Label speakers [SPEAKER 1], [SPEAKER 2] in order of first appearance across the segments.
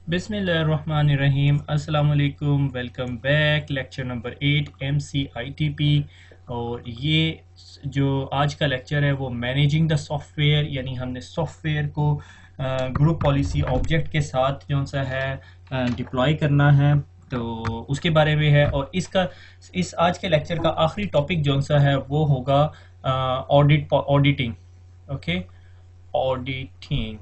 [SPEAKER 1] बिस्मिल्लाहिर्रहमानिर्रहीम। अस्सलाम वालेकुम। Welcome back. Lecture number 8 MCITP। और ये जो आज का लेक्चर है वो मैनेजिंग द सॉफ्टवेयर, यानी हमने सॉफ्टवेयर को ग्रुप पॉलिसी ऑब्जेक्ट के साथ जो सा है डिप्लॉय करना है, तो उसके बारे में है। और इस आज के लेक्चर का आखिरी टॉपिक जो सा है वो होगा auditing. Okay, auditing.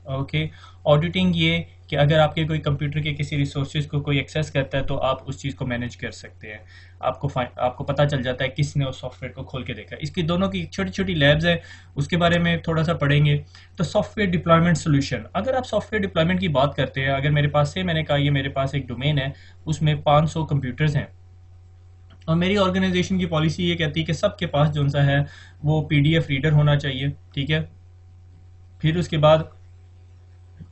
[SPEAKER 1] Okay, auditing ये कि अगर आपके कोई कंप्यूटर के किसी रिसोर्सेज को कोई एक्सेस करता है तो आप उस चीज़ को मैनेज कर सकते हैं। आपको पता चल जाता है किसने उस सॉफ्टवेयर को खोल के देखा। इसकी दोनों की छोटी छोटी लैब्स हैं, उसके बारे में थोड़ा सा पढ़ेंगे। तो सॉफ्टवेयर डिप्लॉयमेंट सोल्यूशन, अगर आप सॉफ्टवेयर डिप्लॉयमेंट की बात करते हैं, अगर मेरे पास से मैंने कहा ये मेरे पास एक डोमेन है, उसमें 500 कंप्यूटर्स हैं, और मेरी ऑर्गेनाइजेशन की पॉलिसी ये कहती है कि सबके पास जो सा है वो PDF रीडर होना चाहिए। ठीक है, फिर उसके बाद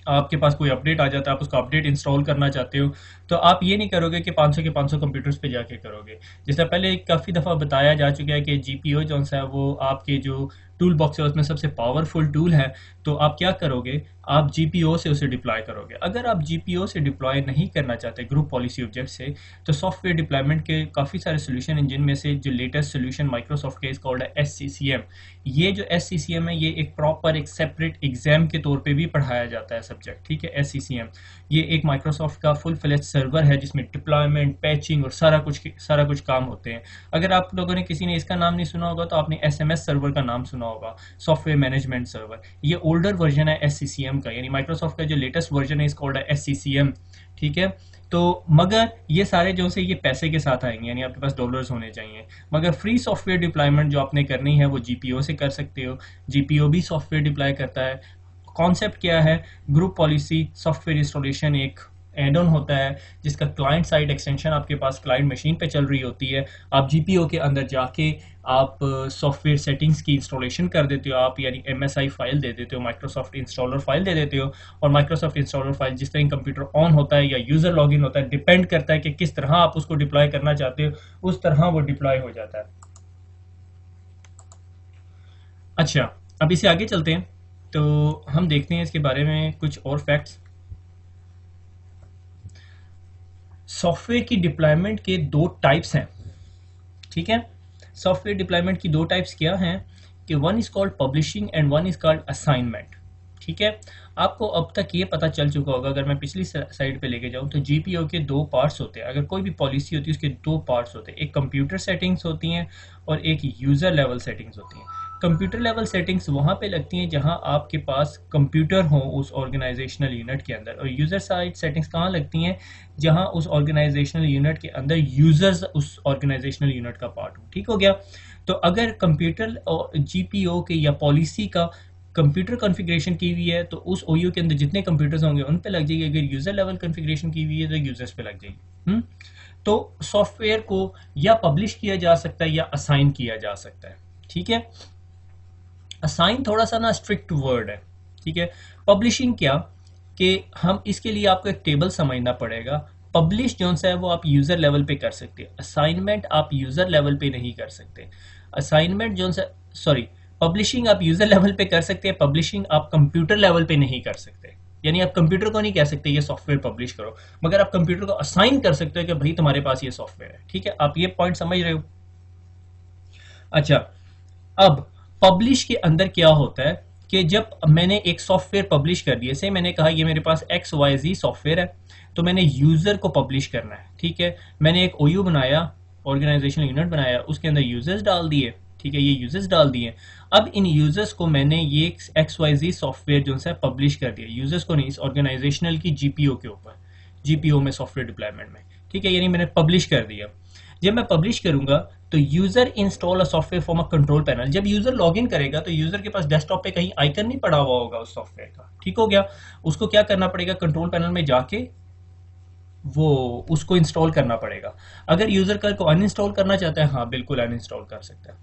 [SPEAKER 1] आपके पास कोई अपडेट आ जाता है, आप उसको अपडेट इंस्टॉल करना चाहते हो, तो आप ये नहीं करोगे कि 500 के 500 कंप्यूटर्स पे जाके करोगे। जैसे पहले काफ़ी दफ़ा बताया जा चुका है कि GPO जो सा है वो आपके जो टूल बॉक्स है उसमें सबसे पावरफुल टूल है। तो आप क्या करोगे, आप GPO से उसे डिप्लॉय करोगे। अगर आप GPO से डिप्लॉय नहीं करना चाहते ग्रुप पॉलिसी ऑब्जेक्ट से, तो सॉफ्टवेयर डिप्लॉयमेंट के काफ़ी सारे सोल्यूशन हैं, जिनमें से जो लेटेस्ट सोल्यूशन माइक्रोसॉफ्ट के कॉल्ड है SCCM। ये जो SCCM है ये एक प्रॉपर एक सेपरेट एग्जाम के तौर पे भी पढ़ाया जाता है सब्जेक्ट। ठीक है, SCCM ये एक माइक्रोसॉफ्ट का फुल फ्लेज सर्वर है जिसमें डिप्लॉयमेंट, पैचिंग और सारा कुछ काम होते हैं। अगर आप लोगों ने किसी ने इसका नाम नहीं सुना होगा तो आपने SMS सर्वर का नाम सुना होगा, सॉफ्टवेयर मैनेजमेंट सर्वर। ये ओल्डर वर्जन है SCCM का, यानी माइक्रोसॉफ्ट का जो लेटेस्ट वर्जन है इसका कॉल्ड है SCCM। ठीक है, तो मगर ये सारे जो से ये पैसे के साथ आएंगे, यानी आपके पास डॉलर्स होने चाहिए। मगर फ्री सॉफ्टवेयर डिप्लॉयमेंट जो आपने करनी है वो GPO से कर सकते हो। GPO भी सॉफ्टवेयर डिप्लॉय करता है। कॉन्सेप्ट क्या है, ग्रुप पॉलिसी सॉफ्टवेयर इंस्टॉलेशन एक एड ऑन होता है जिसका क्लाइंट साइड एक्सटेंशन आपके पास क्लाइंट मशीन पे चल रही होती है। आप GPO के अंदर जाके आप सॉफ्टवेयर सेटिंग्स की इंस्टॉलेशन कर देते हो, आप यानी MSI फाइल दे देते हो, माइक्रोसॉफ्ट इंस्टॉलर फाइल दे देते हो। और माइक्रोसॉफ्ट इंस्टॉलर फाइल जिस तरह कंप्यूटर ऑन होता है या यूजर लॉगिन होता है, डिपेंड करता है कि किस तरह आप उसको डिप्लॉय करना चाहते हो, उस तरह वो डिप्लॉय हो जाता है। अच्छा, अब इसे आगे चलते हैं तो हम देखते हैं इसके बारे में कुछ और फैक्ट्स। सॉफ्टवेयर की डिप्लॉयमेंट के दो टाइप्स हैं। ठीक है, सॉफ्टवेयर डिप्लॉयमेंट की दो टाइप्स क्या हैं कि one is called publishing and one is called assignment. ठीक है, आपको अब तक ये पता चल चुका होगा, अगर मैं पिछली साइड पे लेके जाऊं तो GPO के दो पार्ट्स होते हैं। अगर कोई भी पॉलिसी होती है उसके दो पार्ट्स होते हैं, एक कंप्यूटर सेटिंग्स होती हैं और एक यूजर लेवल सेटिंग्स होती हैं। कंप्यूटर लेवल सेटिंग्स वहाँ पे लगती हैं जहाँ आपके पास कंप्यूटर हो उस ऑर्गेनाइजेशनल यूनिट के अंदर, और यूज़र साइड सेटिंग्स कहाँ लगती हैं, जहाँ उस ऑर्गेनाइजेशनल यूनिट के अंदर यूज़र्स उस ऑर्गेनाइजेशनल यूनिट का पार्ट हो। ठीक हो गया, तो अगर कंप्यूटर और GPO के या पॉलिसी का कंप्यूटर कॉन्फ़िगरेशन की हुई है तो उस OU के अंदर जितने कंप्यूटर्स होंगे उन पे लग जाएगी, अगर यूज़र लेवल कॉन्फ़िगरेशन की हुई है तो यूज़र्स पे लग जाएगी। तो सॉफ्टवेयर को या पब्लिश किया जा सकता है या असाइन किया जा सकता है। ठीक है, असाइन थोड़ा सा ना स्ट्रिक्ट वर्ड है। ठीक है, पब्लिशिंग क्या कि हम इसके लिए आपको एक टेबल समझना पड़ेगा। पब्लिश जो है वो आप यूज़र लेवल पे कर सकते हैं, असाइनमेंट आप यूज़र लेवल पे नहीं कर सकते। असाइनमेंट जो है, सॉरी, पब्लिशिंग आप यूज़र लेवल पे कर सकते हैं, पब्लिशिंग आप कंप्यूटर लेवल पे नहीं कर सकते। यानी आप कंप्यूटर को नहीं कह सकते ये सॉफ्टवेयर पब्लिश करो, मगर आप कंप्यूटर को असाइन कर सकते हो कि भाई तुम्हारे पास ये सॉफ्टवेयर है। ठीक है, आप ये पॉइंट समझ रहे हो। अच्छा, अब पब्लिश के अंदर क्या होता है कि जब मैंने एक सॉफ्टवेयर पब्लिश कर दिया, से मैंने कहा ये मेरे पास XYZ सॉफ्टवेयर है, तो मैंने यूज़र को पब्लिश करना है। ठीक है, मैंने एक OU बनाया, ऑर्गेनाइजेशनल यूनिट बनाया, उसके अंदर यूजर्स डाल दिए। ठीक है, ये यूजर्स डाल दिए। अब इन यूजर्स को मैंने ये XYZ सॉफ्टवेयर जो है पब्लिश कर दिया, यूजर्स को नहीं, इस ऑर्गेनाइजेशनल की GPO के ऊपर, GPO में सॉफ्टवेयर डिप्लॉयमेंट में। ठीक है, यानी मैंने पब्लिश कर दिया। जब मैं पब्लिश करूंगा तो user install a software from a control panel. जब यूजर लॉगिन करेगा तो यूजर के पास डेस्कटॉप पे कहीं आइकन नहीं पड़ा हुआ होगा उस सॉफ्टवेयर का। ठीक हो गया, उसको क्या करना पड़ेगा, कंट्रोल पैनल में जाके वो उसको इंस्टॉल करना पड़ेगा। अगर यूजर कल को अनइंस्टॉल करना चाहता है, हाँ बिल्कुल अनइंस्टॉल कर सकता है।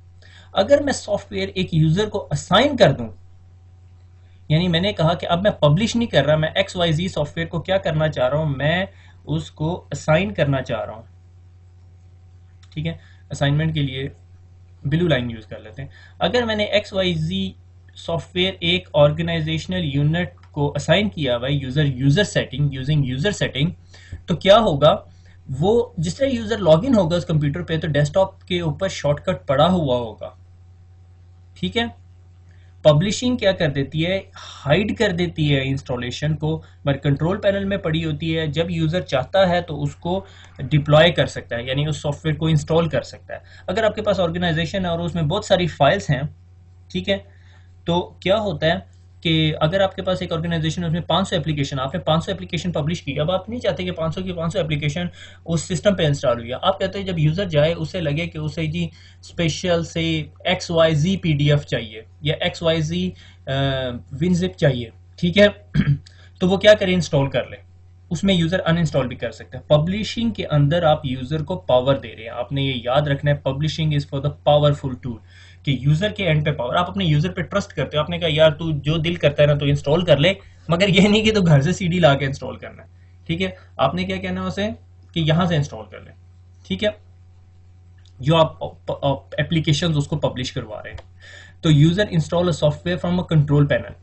[SPEAKER 1] अगर मैं सॉफ्टवेयर एक यूजर को असाइन कर दूं, यानी मैंने कहा कि अब मैं पब्लिश नहीं कर रहा, मैं XYZ सॉफ्टवेयर को क्या करना चाह रहा हूं, मैं उसको असाइन करना चाह रहा हूं। ठीक है, असाइनमेंट के लिए ब्लू लाइन यूज कर लेते हैं। अगर मैंने XYZ सॉफ्टवेयर एक ऑर्गेनाइजेशनल यूनिट को असाइन किया हुआ है user setting using user setting, तो क्या होगा, वो जिस तरह यूजर लॉगिन होगा उस कंप्यूटर पे तो डेस्कटॉप के ऊपर शॉर्टकट पड़ा हुआ होगा, ठीक है। पब्लिशिंग क्या कर देती है, हाइड कर देती है इंस्टॉलेशन को, मगर कंट्रोल पैनल में पड़ी होती है। जब यूजर चाहता है तो उसको डिप्लॉय कर सकता है, यानी उस सॉफ्टवेयर को इंस्टॉल कर सकता है। अगर आपके पास ऑर्गेनाइजेशन है और उसमें बहुत सारी फाइल्स हैं, ठीक है, तो क्या होता है कि अगर आपके पास एक ऑर्गेनाइजेशन है उसमें 500 एप्लीकेशन, आपने 500 एप्लीकेशन पब्लिश की, अब आप नहीं चाहते कि 500 की 500 एप्लीकेशन उस सिस्टम पे इंस्टॉल हुई है। आप कहते हैं जब यूजर जाए उसे लगे कि उसे जी स्पेशल से XYZ PDF चाहिए या XYZ विनजिप चाहिए, ठीक है तो वो क्या करे, इंस्टॉल कर ले, उसमें यूजर अनइंस्टॉल भी कर सकते हैं। पब्लिशिंग के अंदर आप यूजर को पावर दे रहे हैं, आपने ये याद रखना है, publishing is for the powerful tool, कि यूजर के एंड पे पावर, आप अपने यूजर पे ट्रस्ट करते हो। आपने कहा यार तू जो दिल करता है ना तो इंस्टॉल कर ले, मगर ये नहीं कि तू घर से CD ला के इंस्टॉल करना है, ठीक है। आपने क्या कहना है उसे कि यहां से इंस्टॉल कर ले, ठीक है, जो आप एप्लीकेशंस उसको पब्लिश करवा रहे हैं। तो user install a software from a control panel,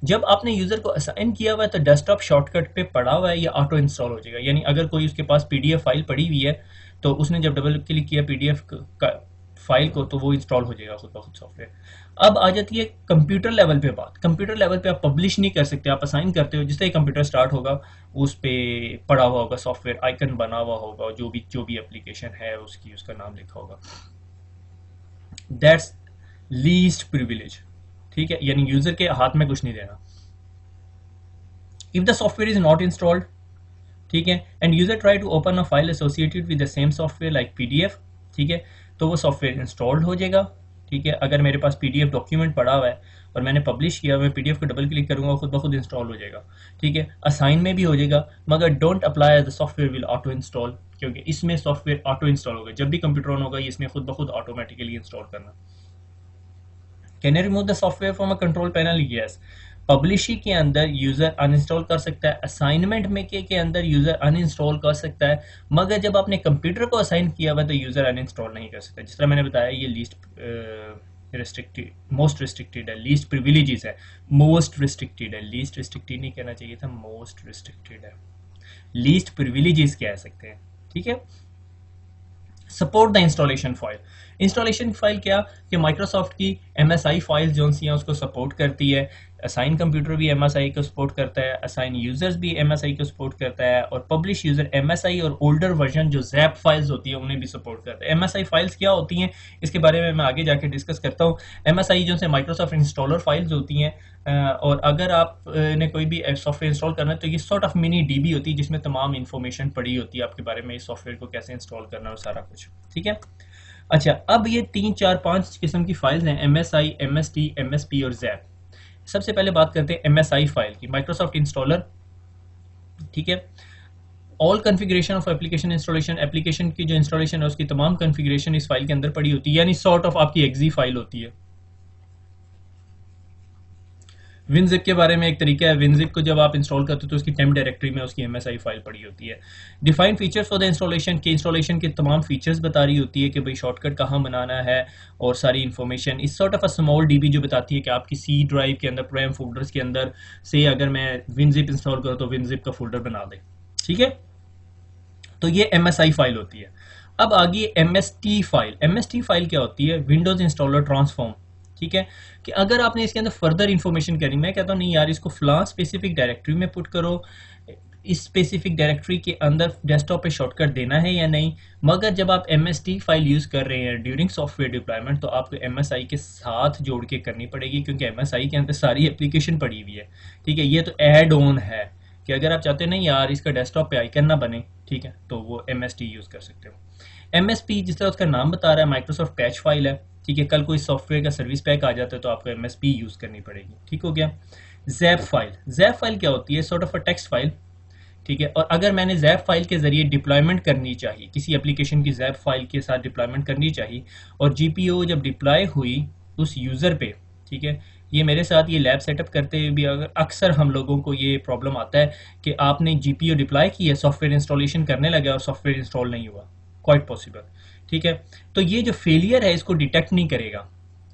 [SPEAKER 1] जब आपने यूजर को असाइन किया हुआ है तो डेस्कटॉप शॉर्टकट पे पड़ा हुआ है, या ऑटो इंस्टॉल हो जाएगा। यानी अगर कोई उसके पास PDF फाइल पड़ी हुई है तो उसने जब डबल क्लिक किया PDF का फाइल को तो वो इंस्टॉल हो जाएगा खुद ब खुद सॉफ्टवेयर। अब आ जाती है कंप्यूटर लेवल पे बात। कंप्यूटर लेवल पे आप पब्लिश नहीं कर सकते, आप असाइन करते हो, जिससे कंप्यूटर स्टार्ट होगा उस पे पड़ा हुआ होगा सॉफ्टवेयर, आइकन बना हुआ होगा, जो भी एप्लीकेशन है उसकी उसका नाम लिखा होगा। दैट्स लीस्ट प्रिविलेज, ठीक है, यानी यूजर के हाथ में कुछ नहीं देना। If the software is not installed, ठीक है, and user try to open a file associated with the same software like PDF, ठीक है, तो वो सॉफ्टवेयर इंस्टॉल्ड हो जाएगा, ठीक है। अगर मेरे पास PDF डॉक्यूमेंट पड़ा हुआ है और मैंने पब्लिश किया, मैं PDF को डबल क्लिक करूंगा खुद ब खुद इंस्टॉल हो जाएगा, ठीक है। असाइन में भी हो जाएगा, मगर don't apply the software will auto install, क्योंकि इसमें सॉफ्टवेयर ऑटो इंस्टॉल होगा, जब भी कंप्यूटर ऑन होगा ये इसमें खुद ब खुद ऑटोमेटिकली इंस्टॉल करना। Can you remove the software from a control panel? Yes. Publishing के अंदर यूजर अनइंस्टॉल कर सकता है, असाइनमेंट में के अंदर यूजर अनइंस्टॉल कर सकता है, मगर जब आपने कंप्यूटर को असाइन किया हुआ तो यूजर अनइंस्टॉल नहीं कर सकता। जिस तरह मैंने बताया ये लीस्ट रिस्ट्रिक्टेड, मोस्ट रिस्ट्रिक्टेड है, लीस्ट प्रिविलेजेस है, मोस्ट रिस्ट्रिक्टेड है, लीस्ट रिस्ट्रिक्टेड नहीं कहना चाहिए था, मोस्ट रिस्ट्रिक्टेड है, लीस्ट प्रिविलेजेस कह सकते हैं, ठीक है। Support the installation file, installation file क्या कि माइक्रोसॉफ्ट की MSI फाइल जो सी हैं उसको सपोर्ट करती है। असाइन कंप्यूटर भी MSI को सपोर्ट करता है, असाइन यूजर्स भी MSI को सपोर्ट करता है, और पब्लिश यूजर MSI और ओल्डर वर्जन जो ZAP फाइल्स होती है उन्हें भी सपोर्ट करता है। MSI फाइल्स क्या होती हैं इसके बारे में मैं आगे जाके डिस्कस करता हूँ। MSI जो से माइक्रोसॉफ्ट इंस्टॉलर फाइल्स होती हैं, और अगर आप ने कोई भी सॉफ्टवेयर इंस्टॉल करना है तो ये सॉर्ट ऑफ मिनी DB होती है जिसमें तमाम इंफॉर्मेशन पड़ी होती है आपके बारे में, इस सॉफ्टवेयर को कैसे इंस्टॉल करना है सारा कुछ, ठीक है। अच्छा, अब ये 3, 4, 5 किस्म की फाइल्स हैं, MSI, MST, MSP और ZAP। सबसे पहले बात करते हैं MSI फाइल की, माइक्रोसॉफ्ट इंस्टॉलर, ठीक है। All configuration of application installation, application की जो इंस्टॉलेशन है उसकी तमाम कॉन्फ़िगरेशन इस फाइल के अंदर पड़ी होती है, यानी सॉर्ट ऑफ आपकी एक्जी फाइल होती है। विनजिप के बारे में एक तरीका है, विनजिप को जब आप इंस्टॉल करते हो तो उसकी टेम्प डायरेक्टरी में उसकी MSI फाइल पड़ी होती है। Define features for the installation के, इंस्टॉलेशन के तमाम फीचर्स बता रही होती है कि भाई शॉर्टकट कहाँ बनाना है और सारी इंफॉर्मेशन। इस sort of a small DB जो बताती है कि आपकी C ड्राइव के अंदर प्रोग्राम फोल्डर्स के अंदर से अगर मैं विनजिप इंस्टॉल करूँ तो विनजिप का फोल्डर बना दे, ठीक है। तो ये MSI फाइल होती है। अब आगे MST फाइल, MST फाइल क्या होती है, विंडोज इंस्टॉलर ट्रांसफॉर्म, ठीक है, कि अगर आपने इसके अंदर फर्दर इंफॉर्मेशन करनी, मैं कहता हूँ नहीं यार इसको फलां स्पेसिफिक डायरेक्टरी में पुट करो, इस स्पेसिफिक डायरेक्टरी के अंदर डेस्कटॉप पे शॉर्टकट देना है या नहीं। मगर जब आप MST फाइल यूज कर रहे हैं ड्यूरिंग सॉफ्टवेयर डिप्लॉयमेंट तो आपको MSI के साथ जोड़ के करनी पड़ेगी, क्योंकि MSI के अंदर सारी एप्लीकेशन पड़ी हुई है, ठीक है। ये तो एड ऑन है कि अगर आप चाहते नहीं यार इसका डेस्कटॉप पे आइकन ना बने, ठीक है, तो वो MST यूज कर सकते हो। MSP जिस तरह उसका नाम बता रहा है माइक्रोसॉफ्ट पैच फाइल है, ठीक है। कल कोई सॉफ्टवेयर का सर्विस पैक आ जाता है तो आपको MSP यूज करनी पड़ेगी, ठीक हो गया। ZAP फाइल, ZAP फाइल क्या होती है, sort of a text file, ठीक है। और अगर मैंने ZAP फाइल के जरिए डिप्लॉयमेंट करनी चाहिए, किसी एप्लीकेशन की ZAP फाइल के साथ डिप्लॉयमेंट करनी चाहिए, और GPO जब डिप्लॉय हुई उस यूजर पे, ठीक है, ये मेरे साथ ये लैब सेटअप करते हुए भी अगर अक्सर हम लोगों को ये प्रॉब्लम आता है कि आपने GPO डिप्लॉय की है, सॉफ्टवेयर इंस्टॉलेशन करने लगा और सॉफ्टवेयर इंस्टॉल नहीं हुआ, क्वाइट पॉसिबल, ठीक है। तो ये जो फेलियर है इसको डिटेक्ट नहीं करेगा,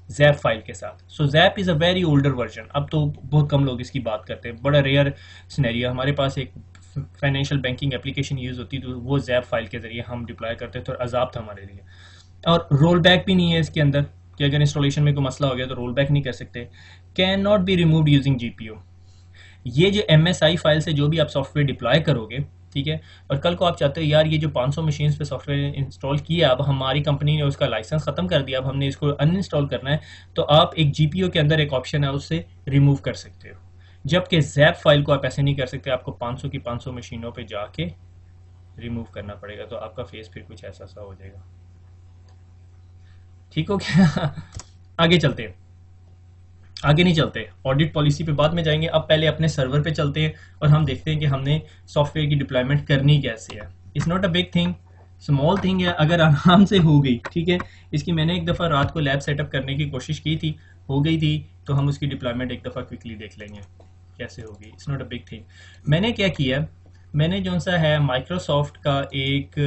[SPEAKER 1] जैप फाइल के साथ। So zip is a very older version, अब तो बहुत कम लोग इसकी बात करते हैं, बड़ा रेयर सिनेरियो। हमारे पास एक फाइनेंशियल बैंकिंग एप्लीकेशन यूज़ होती तो वो जैप फाइल के ज़रिए हम डिप्लॉय करते थे और अजाब था हमारे लिए। और रोल बैक भी नहीं है इसके अंदर कि अगर इंस्टॉलेशन में कोई मसला हो गया तो रोल बैक नहीं कर सकते। Can not be removed using GPU. ये जो MSI फाइल से जो भी आप सॉफ्टवेयर डिप्लॉय करोगे, ठीक है, और कल को आप चाहते हो यार ये जो 500 मशीन पे सॉफ्टवेयर इंस्टॉल किया, अब हमारी कंपनी ने उसका लाइसेंस ख़त्म कर दिया, अब हमने इसको अनइंस्टॉल करना है, तो आप एक GPU के अंदर एक ऑप्शन है उससे रिमूव कर सकते हो। जबकि जैप फाइल को आप ऐसे नहीं कर सकते, आपको 500 की 500 मशीनों पे जाके रिमूव करना पड़ेगा, तो आपका फेस फिर कुछ ऐसा सा हो जाएगा। ठीक हो गया? आगे चलते हैं, आगे नहीं चलते, ऑडिट पॉलिसी पे बाद में जाएंगे। अब पहले अपने सर्वर पे चलते हैं और हम देखते हैं कि हमने सॉफ्टवेयर की डिप्लॉयमेंट करनी कैसे है। It's not a big thing, small thing है, अगर आराम से हो गई, ठीक है। इसकी मैंने एक दफ़ा रात को लैब सेटअप करने की कोशिश की थी, हो गई थी, तो हम उसकी डिप्लॉयमेंट एक दफ़ा क्विकली देख लेंगे कैसे होगी। It's not a big thing. मैंने क्या किया, मैंने जो सा है माइक्रोसॉफ्ट का एक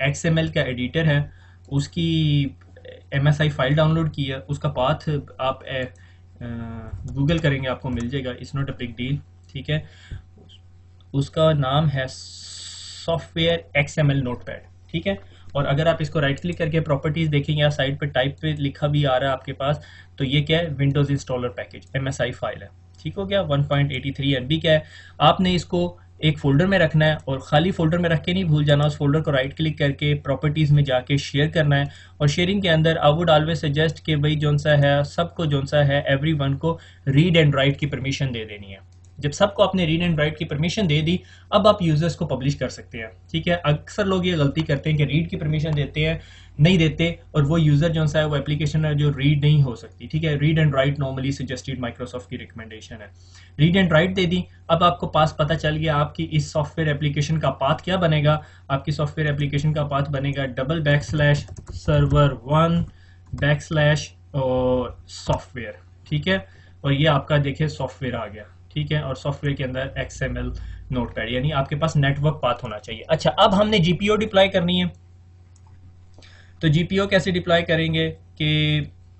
[SPEAKER 1] XML का एडिटर है, उसकी MSI फाइल डाउनलोड की है, उसका पाथ आप गूगल करेंगे आपको मिल जाएगा। It's not a big deal, ठीक है। उसका नाम है सॉफ्टवेयर XML नोटपैड, ठीक है। और अगर आप इसको राइट क्लिक करके प्रॉपर्टीज देखेंगे या साइड पे टाइप पे लिखा भी आ रहा है आपके पास, तो ये क्या है, Windows installer package MSI file है, ठीक हो गया। 1.83 MB का है। आपने इसको एक फोल्डर में रखना है और खाली फोल्डर में रख के नहीं भूल जाना, उस फोल्डर को राइट क्लिक करके प्रॉपर्टीज में जाके शेयर करना है। और शेयरिंग के अंदर आई वुड ऑलवेज सजेस्ट कि भाई जोन सा है सबको, जोन सा है एवरीवन को रीड एंड राइट की परमिशन दे देनी है। जब सबको आपने रीड एंड राइट की परमिशन दे दी, अब आप यूजर्स को पब्लिश कर सकते हैं, ठीक है। अक्सर लोग ये गलती करते हैं कि रीड की परमिशन देते हैं, नहीं देते, और वो यूजर जो सा है वो एप्लीकेशन है जो रीड नहीं हो सकती, ठीक है। Read and right normally suggested Microsoft की रिकमेंडेशन है। रीड एंड राइट दे दी, अब आपको पास पता चल गया आपकी इस सॉफ्टवेयर एप्लीकेशन का पाथ क्या बनेगा। आपकी सॉफ्टवेयर एप्लीकेशन का पाथ बनेगा /server1 और सॉफ्टवेयर, ठीक है। और ये आपका देखिए सॉफ्टवेयर आ गया, ठीक है। और सॉफ्टवेयर के अंदर XML नोटपैड, यानी आपके पास नेटवर्क पाथ होना चाहिए। अच्छा, अब हमने GPO डिप्लॉय करनी है, तो GPO कैसे डिप्लॉय करेंगे कि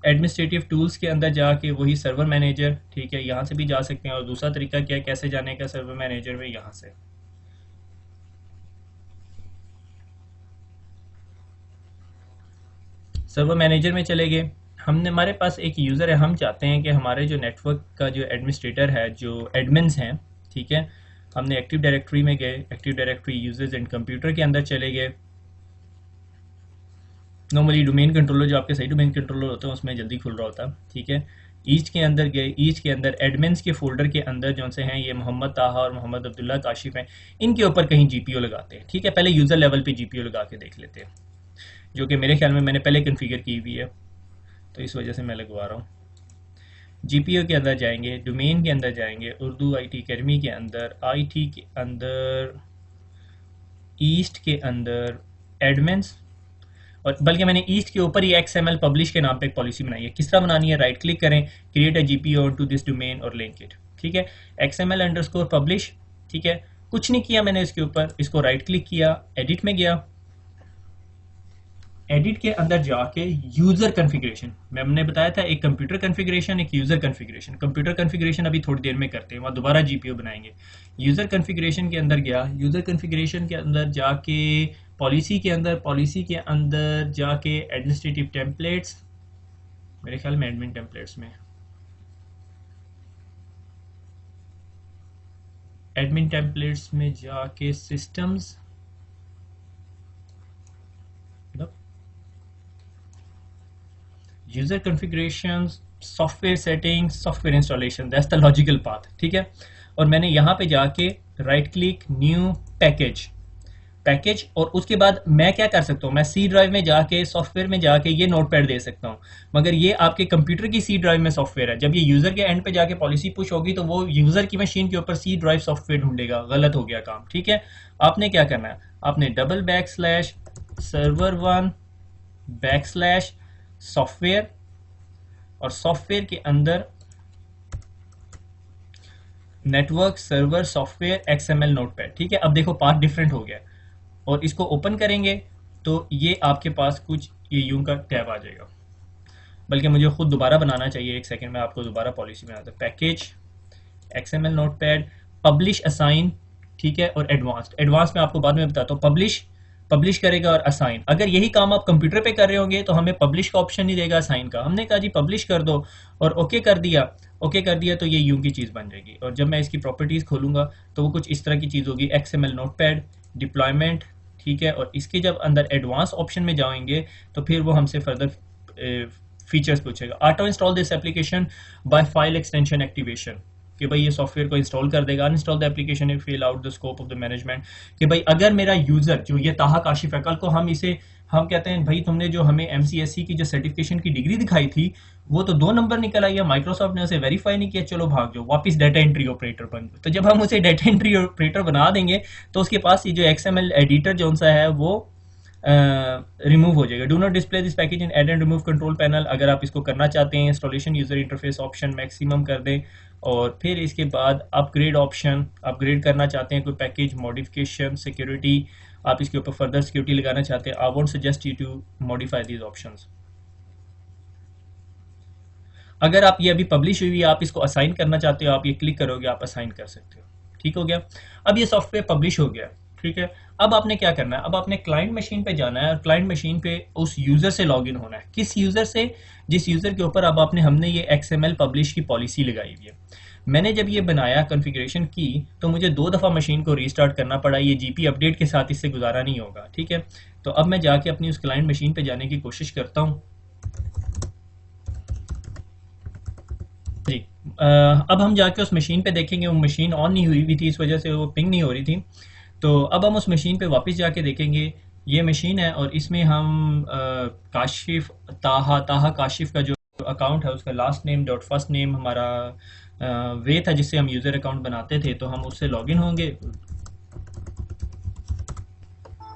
[SPEAKER 1] एडमिनिस्ट्रेटिव टूल्स के अंदर जाके वही सर्वर मैनेजर, ठीक है, यहाँ से भी जा सकते हैं। और दूसरा तरीका क्या है कैसे जाने का सर्वर मैनेजर में, यहाँ से सर्वर मैनेजर में चले गए। हमने, हमारे पास एक यूज़र है, हम चाहते हैं कि हमारे जो नेटवर्क का जो एडमिनिस्ट्रेटर है, जो एडमिन्स हैं, ठीक है, हमने एक्टिव डायरेक्टरी में गए, active directory users and computer के अंदर चले गए। नॉर्मली डोमेन कंट्रोलर, जो आपके सही डोमेन कंट्रोलर होते हैं उसमें जल्दी खुल रहा होता है, ठीक है। ईच के अंदर गए, ईच के अंदर एडमिन्स के फोल्डर के अंदर जो से हैं ये मोहम्मद ताहा और मोहम्मद अब्दुल्ला काशिफ हैं, इनके ऊपर कहीं GPO लगाते हैं, ठीक है। पहले यूज़र लेवल पे GPO लगा के देख लेते हैं, जो कि मेरे ख्याल में मैंने पहले कन्फिगर की हुई है, तो इस वजह से मैं लगवा रहा हूँ। GPO के अंदर जाएंगे, डोमेन के अंदर जाएंगे, उर्दू IT अकेडमी के अंदर, IT के अंदर, ईस्ट के अंदर एडमिन्स, और बल्कि मैंने ईस्ट के ऊपर ही XML पब्लिश के नाम पे एक पॉलिसी बनाई है। किस तरह बनानी है, राइट क्लिक करें, create a GPO to this domain और लिंक इट, ठीक है। XML अंडरस्कोर पब्लिश, ठीक है। कुछ नहीं किया मैंने इसके ऊपर, इसको राइट क्लिक किया, एडिट में गया, एडिट के अंदर जाके यूजर कॉन्फ़िगरेशन, मैंने बताया था एक कंप्यूटर कॉन्फ़िगरेशन, एक यूजर कॉन्फ़िगरेशन। कंप्यूटर कॉन्फ़िगरेशन अभी थोड़ी देर में करते हैं, वहाँ दोबारा GPO बनाएंगे। यूजर कॉन्फ़िगरेशन के अंदर गया, यूजर कॉन्फ़िगरेशन के अंदर जाके पॉलिसी के अंदर, पॉलिसी के अंदर जाके एडमिनिस्ट्रेटिव टेम्पलेट्स, मेरे ख्याल में एडमिन टेम्पलेट्स में, एडमिन टेम्पलेट्स में जाके systems, user configuration, software settings, software installation, that's the logical path, ठीक है। और मैंने यहाँ पे जाके right click, new package, package, और उसके बाद मैं क्या कर सकता हूँ, मैं C ड्राइव में जाके, सॉफ्टवेयर में जाके ये नोटपैड दे सकता हूँ, मगर ये आपके कंप्यूटर की C ड्राइव में सॉफ्टवेयर है। जब ये यूजर के एंड पे जाके पॉलिसी पुश होगी तो वो यूजर की मशीन के ऊपर C ड्राइव सॉफ्टवेयर ढूंढेगा, गलत हो गया काम, ठीक है। आपने क्या करना है, आपने /server1 सॉफ्टवेयर, और सॉफ्टवेयर के अंदर network server software XML notepad, ठीक है। अब देखो पाथ डिफरेंट हो गया, और इसको ओपन करेंगे तो ये आपके पास कुछ ये यूं का टैब आ जाएगा। बल्कि मुझे खुद दोबारा बनाना चाहिए। एक सेकंड में आपको दोबारा पॉलिसी बनाता हूँ। Package, XML notepad, publish, assign, ठीक है, और एडवांस्ड। एडवांस में आपको बाद में बताता हूँ। पब्लिश करेगा और असाइन। अगर यही काम आप कंप्यूटर पे कर रहे होंगे तो हमें पब्लिश का ऑप्शन नहीं देगा, असाइन का। हमने कहा जी पब्लिश कर दो और ओके कर दिया। ओके कर दिया तो ये यूं की चीज़ बन जाएगी। और जब मैं इसकी प्रॉपर्टीज़ खोलूंगा तो वो कुछ इस तरह की चीज़ होगी। XML नोटपैड, डिप्लॉयमेंट, ठीक है, और इसके जब अंदर एडवांस ऑप्शन में जाएंगे तो फिर वो हमसे फर्दर फीचर्स पूछेगा। Auto install this application by file extension activation, कि भाई ये सॉफ्टवेयर को इंस्टॉल कर देगा। Uninstall the application if fail out the scope of the management, कि भाई अगर मेरा यूजर जो ये ताहा काशिफ है, कल को हम कहते हैं भाई तुमने जो हमें MCSE की जो सर्टिफिकेशन की डिग्री दिखाई थी वो तो 2 नंबर निकल आई है, माइक्रोसॉफ्ट ने उसे वेरीफाई नहीं किया, चलो भाग जाओ वापस डाटा एंट्री ऑपरेटर बन जाओ। तो जब हम उसे डाटा एंट्री ऑपरेटर बना देंगे तो उसके पास ये जो XML एडिटर जो सा है वो रिमूव हो जाएगा। Do not display this package in add and remove control panel. अगर आप इसको करना चाहते हैं, installation user interface option maximum कर दें, और फिर इसके बाद अपग्रेड ऑप्शन, अपग्रेड करना चाहते हैं कोई पैकेज, मॉडिफिकेशन, सिक्योरिटी, आप इसके ऊपर फर्दर सिक्योरिटी लगाना चाहते हैं। I won't suggest you to modify these options. अगर आप ये अभी पब्लिश हुई है, आप इसको असाइन करना चाहते हो, आप ये क्लिक करोगे, आप असाइन कर सकते हो। ठीक हो गया। अब ये सॉफ्टवेयर पब्लिश हो गया, ठीक है। अब आपने क्या करना है, अब आपने क्लाइंट मशीन पे जाना है और क्लाइंट मशीन पे उस यूजर से लॉगिन होना है। किस यूजर से? जिस यूजर के ऊपर अब हमने ये XML पब्लिश की पॉलिसी लगाई हुई है। मैंने जब ये बनाया, कॉन्फ़िगरेशन की, तो मुझे 2 दफ़ा मशीन को रीस्टार्ट करना पड़ा। ये GP अपडेट के साथ इससे गुजारा नहीं होगा, ठीक है। तो अब मैं जाके अपनी उस क्लाइंट मशीन पे जाने की कोशिश करता हूँ जी। अब हम जाके उस मशीन पे देखेंगे, वो मशीन ऑन नहीं हुई थी, इस वजह से वो पिंग नहीं हो रही थी। तो अब हम उस मशीन पे वापस जाके देखेंगे। ये मशीन है और इसमें हम काशिफ ताहा काशिफ का जो अकाउंट है उसका last name dot first name हमारा वे था जिससे हम यूज़र अकाउंट बनाते थे, तो हम उससे लॉगिन होंगे।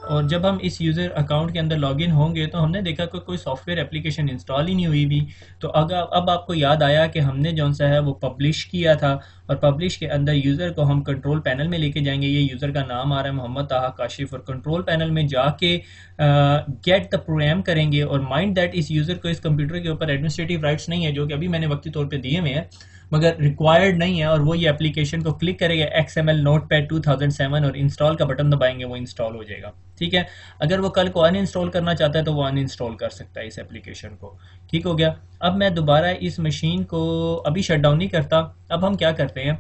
[SPEAKER 1] और जब हम इस यूज़र अकाउंट के अंदर लॉगिन होंगे तो हमने देखा कि कोई सॉफ्टवेयर एप्लीकेशन इंस्टॉल ही नहीं हुई भी। तो अगर अब आपको याद आया कि हमने जौन सा है वो पब्लिश किया था, और पब्लिश के अंदर यूज़र को हम कंट्रोल पैनल में लेके जाएंगे। ये यूज़र का नाम आ रहा है मोहम्मद ताहा काशिफ, और कंट्रोल पैनल में जाके गेट द प्रोग्राम करेंगे। और माइंड दैट इस यूज़र को इस कंप्यूटर के ऊपर एडमिनिस्ट्रेटिव राइट्स नहीं है, जो कि अभी मैंने वक्ती तौर पर दिए हुए हैं मगर रिक्वायर्ड नहीं है। और वो ये एप्लीकेशन को क्लिक करेगा XML नोटपैड 2007 और इंस्टॉल का बटन दबाएंगे, वो इंस्टॉल हो जाएगा, ठीक है। अगर वो कल को अनइंस्टॉल करना चाहता है तो वो अनइंस्टॉल कर सकता है इस एप्लीकेशन को। ठीक हो गया। अब मैं दोबारा इस मशीन को अभी शट डाउन नहीं करता। अब हम क्या करते हैं,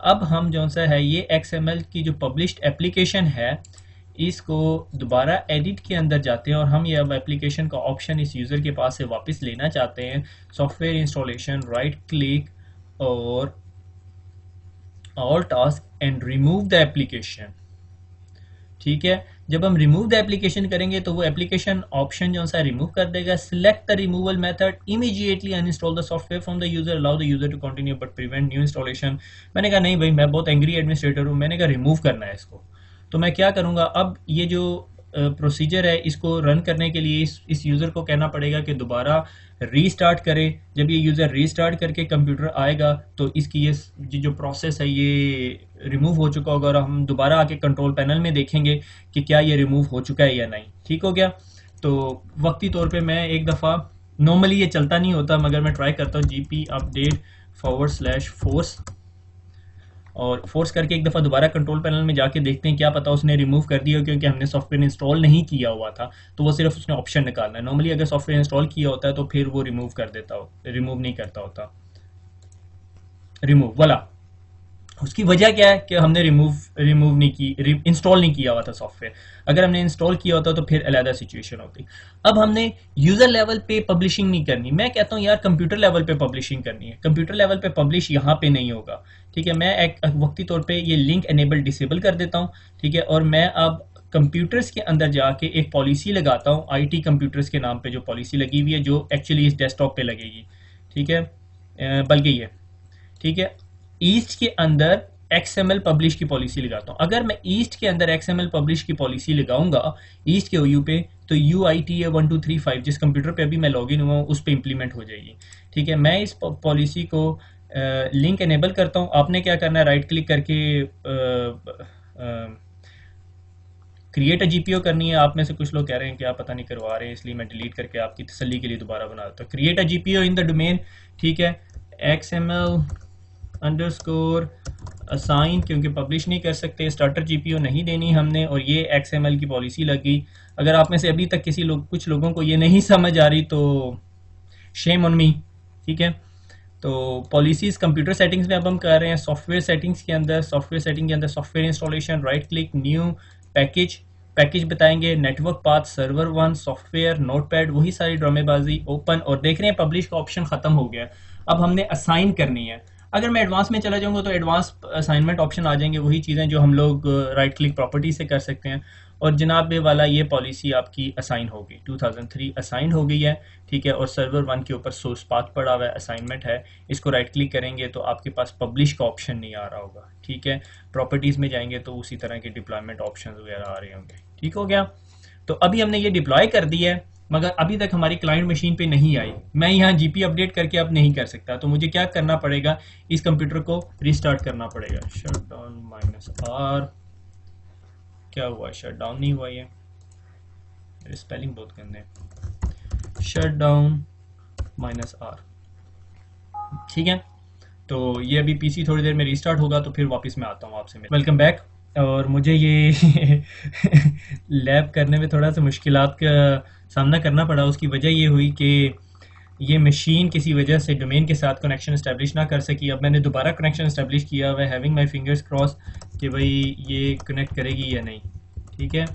[SPEAKER 1] अब हम जो सा है ये XML की जो पब्लिश्ड एप्लीकेशन है इसको दोबारा एडिट के अंदर जाते हैं, और हम ये अब एप्लीकेशन का ऑप्शन इस यूज़र के पास से वापस लेना चाहते हैं। सॉफ्टवेयर इंस्टॉलेशन, राइट क्लिक और all task and remove the application, ठीक है। जब हम रिमूव द एप्लीकेशन करेंगे तो वो एप्लीकेशन ऑप्शन जो सा रिमूव कर देगा। Select the removal method, immediately uninstall the software from the user, allow the user to continue but prevent new installation. मैंने कहा नहीं भाई, मैं बहुत एंग्री एडमिनिस्ट्रेटर हूँ, मैंने कहा रिमूव करना है इसको। तो मैं क्या करूँगा, अब ये जो प्रोसीजर है इसको रन करने के लिए इस यूज़र को कहना पड़ेगा कि दोबारा रीस्टार्ट करे। जब ये यूज़र रीस्टार्ट करके कंप्यूटर आएगा तो इसकी ये जो प्रोसेस है ये रिमूव हो चुका होगा, और हम दोबारा आके कंट्रोल पैनल में देखेंगे कि क्या ये रिमूव हो चुका है या नहीं। ठीक हो गया। तो वक्ती तौर पे मैं एक दफ़ा, नॉर्मली ये चलता नहीं होता मगर मैं ट्राई करता हूँ, GP अपडेट /force और फोर्स करके एक दफ़ा दोबारा कंट्रोल पैनल में जाके देखते हैं, क्या पता उसने रिमूव कर दिया, क्योंकि हमने सॉफ्टवेयर इंस्टॉल नहीं किया हुआ था तो वो सिर्फ उसने ऑप्शन निकालना है। नॉर्मली अगर सॉफ्टवेयर इंस्टॉल किया होता है तो फिर वो रिमूव कर देता हो, रिमूव नहीं करता होता। रिमूव वाला उसकी वजह क्या है कि हमने रिमूव नहीं की, इंस्टॉल नहीं किया हुआ था सॉफ्टवेयर। अगर हमने इंस्टॉल किया होता तो फिर अलग सिचुएशन होती। अब हमने यूजर लेवल पे पब्लिशिंग नहीं करनी, मैं कहता हूँ यार कंप्यूटर लेवल पे पब्लिशिंग करनी है। कंप्यूटर लेवल पे पब्लिश यहाँ पे नहीं होगा, ठीक है। मैं एक वक्ती तौर पे ये लिंक एनेबल डिसेबल कर देता हूँ, ठीक है। और मैं अब कंप्यूटर्स के अंदर जाके एक पॉलिसी लगाता हूँ, IT कंप्यूटर्स के नाम पे जो पॉलिसी लगी हुई है, जो एक्चुअली इस डेस्कटॉप पे लगेगी, ठीक है। बल्कि ये ठीक है, ईस्ट के अंदर XML पब्लिश की पॉलिसी लगाता हूँ। अगर मैं ईस्ट के अंदर XML पब्लिश की पॉलिसी लगाऊंगा ईस्ट के OU पे, तो UITA 1235 जिस कंप्यूटर पे अभी मैं लॉगिन हुआ हूँ उस पे इंप्लीमेंट हो जाएगी, ठीक है। मैं इस पॉलिसी को लिंक एनेबल करता हूँ। आपने क्या करना है, राइट क्लिक करके क्रिएट अ जीपीओ करनी है। आप में से कुछ लोग कह रहे हैं कि आप पता नहीं करवा रहे हैं, इसलिए मैं डिलीट करके आपकी तसल्ली के लिए दोबारा बना देता हूँ। Create a GPO in the domain, ठीक है, XML अंडरस्कोर असाइन, क्योंकि पब्लिश नहीं कर सकते, स्टार्टर जीपीओ नहीं देनी हमने, और ये XML की पॉलिसी लगी। अगर आप में से अभी तक कुछ लोगों को ये नहीं समझ आ रही तो शेम ऑन मी, ठीक है। तो पॉलिसीज कंप्यूटर सेटिंग्स में अब हम कर रहे हैं, सॉफ्टवेयर सेटिंग्स के अंदर, सॉफ्टवेयर सेटिंग के अंदर software installation, right click, new, package, package बताएंगे, network path, server one, software, notepad, वही सारी ड्रामेबाजी, ओपन, और देख रहे हैं पब्लिश का ऑप्शन खत्म हो गया। अब हमने असाइन करनी है। अगर मैं एडवांस में चला जाऊंगा तो एडवांस असाइनमेंट ऑप्शन आ जाएंगे, वही चीज़ें जो हम लोग राइट क्लिक प्रॉपर्टी से कर सकते हैं। और जनाब वाला ये पॉलिसी आपकी असाइन होगी, 2003 असाइन हो गई है, ठीक है। और सर्वर वन के ऊपर सोर्स पाथ पड़ा हुआ है, असाइनमेंट है। इसको राइट क्लिक करेंगे तो आपके पास पब्लिश का ऑप्शन नहीं आ रहा होगा, ठीक है। प्रॉपर्टीज़ में जाएंगे तो उसी तरह के डिप्लॉयमेंट ऑप्शन वगैरह आ रहे होंगे, ठीक हो गया। तो अभी हमने ये डिप्लॉय कर दी है, मगर अभी तक हमारी क्लाइंट मशीन पे नहीं आई। मैं यहाँ जीपी अपडेट करके अब नहीं कर सकता, तो मुझे क्या करना पड़ेगा, इस कंप्यूटर को रिस्टार्ट करना पड़ेगा। शट डाउन -R, क्या हुआ, शट डाउन नहीं हुआ, ये मेरे स्पेलिंग बहुत गंदे हैं। शट डाउन -R, ठीक है। तो ये अभी पीसी थोड़ी देर में रिस्टार्ट होगा, तो फिर वापस मैं आता हूँ आपसे। Welcome back. और मुझे ये लैब करने में थोड़ा सा मुश्किलात का सामना करना पड़ा। उसकी वजह ये हुई कि ये मशीन किसी वजह से डोमेन के साथ कनेक्शन इस्टेब्लिश ना कर सकी। अब मैंने दोबारा कनेक्शन इस्टेब्लिश किया हुआ है, हैविंग माई फिंगर्स क्रॉस कि भाई ये कनेक्ट करेगी या नहीं, ठीक है।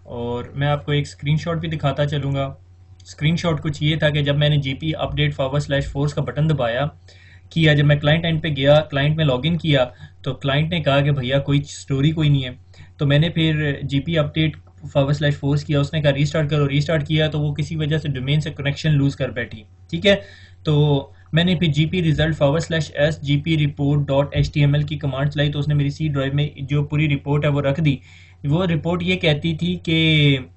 [SPEAKER 1] और मैं आपको एक स्क्रीनशॉट भी दिखाता चलूँगा। स्क्रीनशॉट कुछ ये था कि जब मैंने GP अपडेट //force का बटन दबाया किया, जब मैं क्लाइंट एंड पे गया, क्लाइंट में लॉगिन किया, तो क्लाइंट ने कहा कि भैया कोई स्टोरी कोई नहीं है। तो मैंने फिर GP अपडेट //force किया, उसने कहा रीस्टार्ट करो, रीस्टार्ट किया तो वो किसी वजह से डोमेन से कनेक्शन लूज कर बैठी, ठीक है। तो मैंने फिर GP result /s GP report.html की कमांड चलाई, तो उसने मेरी C ड्राइव में जो पूरी रिपोर्ट है वो रख दी। वो रिपोर्ट ये कहती थी कि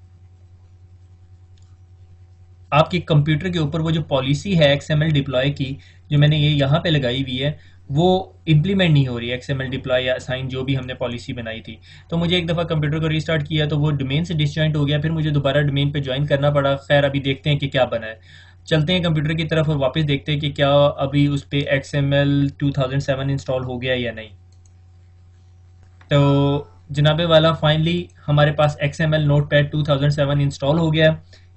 [SPEAKER 1] आपके कंप्यूटर के ऊपर वो जो पॉलिसी है XML डिप्लॉय की, जो मैंने ये यहाँ पे लगाई हुई है, वो इम्प्लीमेंट नहीं हो रही है, XML डिप्लॉय या असाइन जो भी हमने पॉलिसी बनाई थी। तो मुझे एक दफ़ा कंप्यूटर को रीस्टार्ट किया तो वो डोमेन से डिसजॉइंट हो गया, फिर मुझे दोबारा डोमेन पे ज्वाइन करना पड़ा। खैर अभी देखते हैं कि क्या बना है। चलते हैं कंप्यूटर की तरफ और वापस देखते हैं कि क्या अभी उस पर XML 2007 इंस्टॉल हो गया या नहीं। तो जनाबे वाला फाइनली हमारे पास XML नोटपैड 2007 इंस्टॉल हो गया,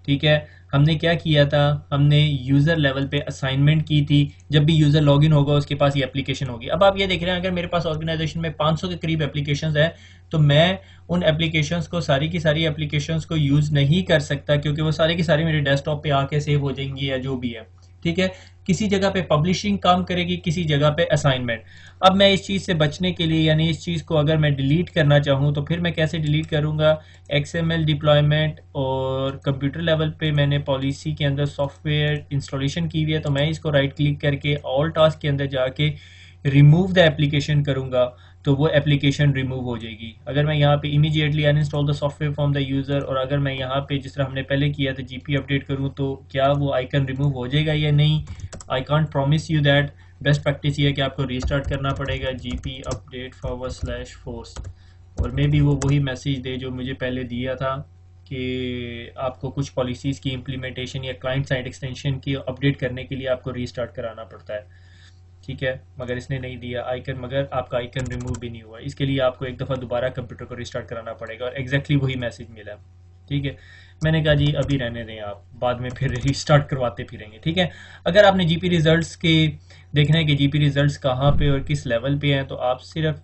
[SPEAKER 1] ठीक है। हमने क्या किया था, हमने यूज़र लेवल पे असाइनमेंट की थी। जब भी यूज़र लॉगिन होगा उसके पास ये एप्लीकेशन होगी। अब आप ये देख रहे हैं, अगर मेरे पास ऑर्गेनाइजेशन में 500 के करीब एप्लीकेशंस है, तो मैं उन एप्लीकेशंस को, सारी की सारी एप्लीकेशंस को यूज़ नहीं कर सकता, क्योंकि वो सारी की सारी मेरे डेस्कटॉप पे आके सेव हो जाएंगी या जो भी है, ठीक है। किसी जगह पे पब्लिशिंग काम करेगी, किसी जगह पे असाइनमेंट। अब मैं इस चीज़ से बचने के लिए, यानी इस चीज़ को अगर मैं डिलीट करना चाहूँ तो फिर मैं कैसे डिलीट करूँगा। XML डिप्लॉयमेंट और कंप्यूटर लेवल पे मैंने पॉलिसी के अंदर सॉफ्टवेयर इंस्टॉलेशन की हुई है, तो मैं इसको राइट क्लिक करके ऑल टास्क के अंदर जाके रिमूव द एप्लीकेशन करूँगा, तो वो एप्लीकेशन रिमूव हो जाएगी। अगर मैं यहाँ पे immediately uninstall the software from the user, और अगर मैं यहाँ पे जिस तरह हमने पहले किया था GP अपडेट करूँ, तो क्या वो आइकन रिमूव हो जाएगा या नहीं, I can't promise you that. Best practice ये है कि आपको रीस्टार्ट करना पड़ेगा GP अपडेट //force, और मे बी वो वही मैसेज दे जो मुझे पहले दिया था कि आपको कुछ पॉलिसीज़ की इम्प्लीमेंटेशन या क्लाइंट साइड एक्सटेंशन की अपडेट करने के लिए आपको रीस्टार्ट कराना पड़ता है, ठीक है। मगर इसने नहीं दिया आइकन, मगर आपका आइकन रिमूव भी नहीं हुआ। इसके लिए आपको एक दफ़ा दोबारा कंप्यूटर को रिस्टार्ट कराना पड़ेगा, और एग्जैक्टली वही मैसेज मिला, ठीक है। मैंने कहा जी अभी रहने दें, आप बाद में फिर रिस्टार्ट करवाते फिरेंगे, ठीक है। अगर आपने GP रिजल्ट्स के देखना है कि GP रिजल्ट्स कहाँ पे और किस लेवल पे हैं, तो आप सिर्फ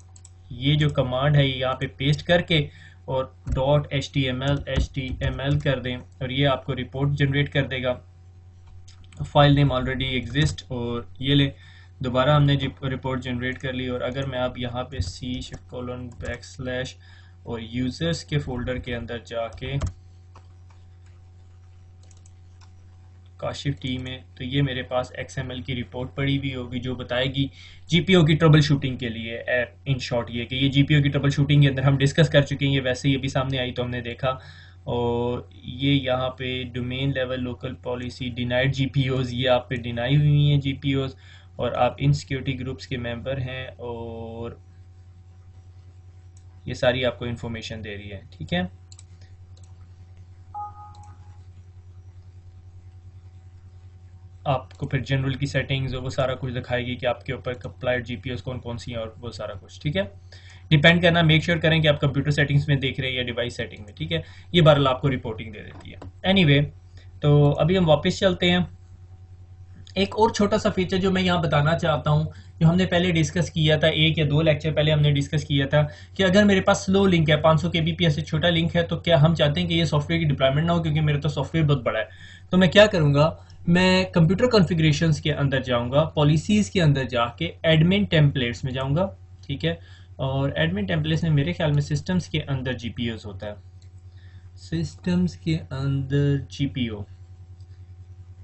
[SPEAKER 1] ये जो कमांड है यहाँ पे पेस्ट करके और .html कर दें, और ये आपको रिपोर्ट जनरेट कर देगा। फाइल नेम ऑलरेडी एग्जिस्ट, और ये ले दोबारा हमने रिपोर्ट जनरेट कर ली। और अगर मैं आप यहाँ पे C:\/ और यूज़र्स के फोल्डर के अंदर जाके काशिफ टी में, तो ये मेरे पास XML की रिपोर्ट पड़ी हुई होगी जो बताएगी GPO की ट्रबल शूटिंग के लिए। इन शॉर्ट ये कि ये GPO की ट्रबल शूटिंग के अंदर हम डिस्कस कर चुके हैं, ये वैसे ही अभी सामने आई तो हमने देखा। और ये यहाँ पे domain level local policy denied GPOs, ये आप पे डिनाई हुई हैं GPOs, और आप इन सिक्योरिटी ग्रुप्स के मेंबर हैं, और ये सारी आपको इन्फॉर्मेशन दे रही है, ठीक है। आपको फिर जनरल की सेटिंग्स और वो सारा कुछ दिखाएगी कि आपके ऊपर अप्लाइड जीपीएस कौन कौन सी हैं और वो सारा कुछ, ठीक है। डिपेंड करना, मेक श्योर करें कि आप कंप्यूटर सेटिंग्स में देख रहे हैं या डिवाइस सेटिंग में, ठीक है। ये बहरहाल आपको रिपोर्टिंग दे देती है। एनीवे, तो अभी हम वापस चलते हैं। एक और छोटा सा फीचर जो मैं यहाँ बताना चाहता हूँ, जो हमने पहले डिस्कस किया था, 1 या 2 लेक्चर पहले हमने डिस्कस किया था, कि अगर मेरे पास स्लो लिंक है, 500 kbps से छोटा लिंक है, तो क्या हम चाहते हैं कि ये सॉफ्टवेयर की डिप्लॉयमेंट ना हो, क्योंकि मेरा तो सॉफ्टवेयर बहुत बड़ा है। तो मैं क्या करूँगा, मैं कंप्यूटर कॉन्फ़िगरेशंस के अंदर जाऊँगा, पॉलिसीज़ के अंदर जाके एडमिन टेम्पलेट्स में जाऊँगा, ठीक है। और एडमिन टेम्पलेट्स में मेरे ख्याल में सिस्टम्स के अंदर जीपीओ होता है, सिस्टम्स के अंदर जीपीओ,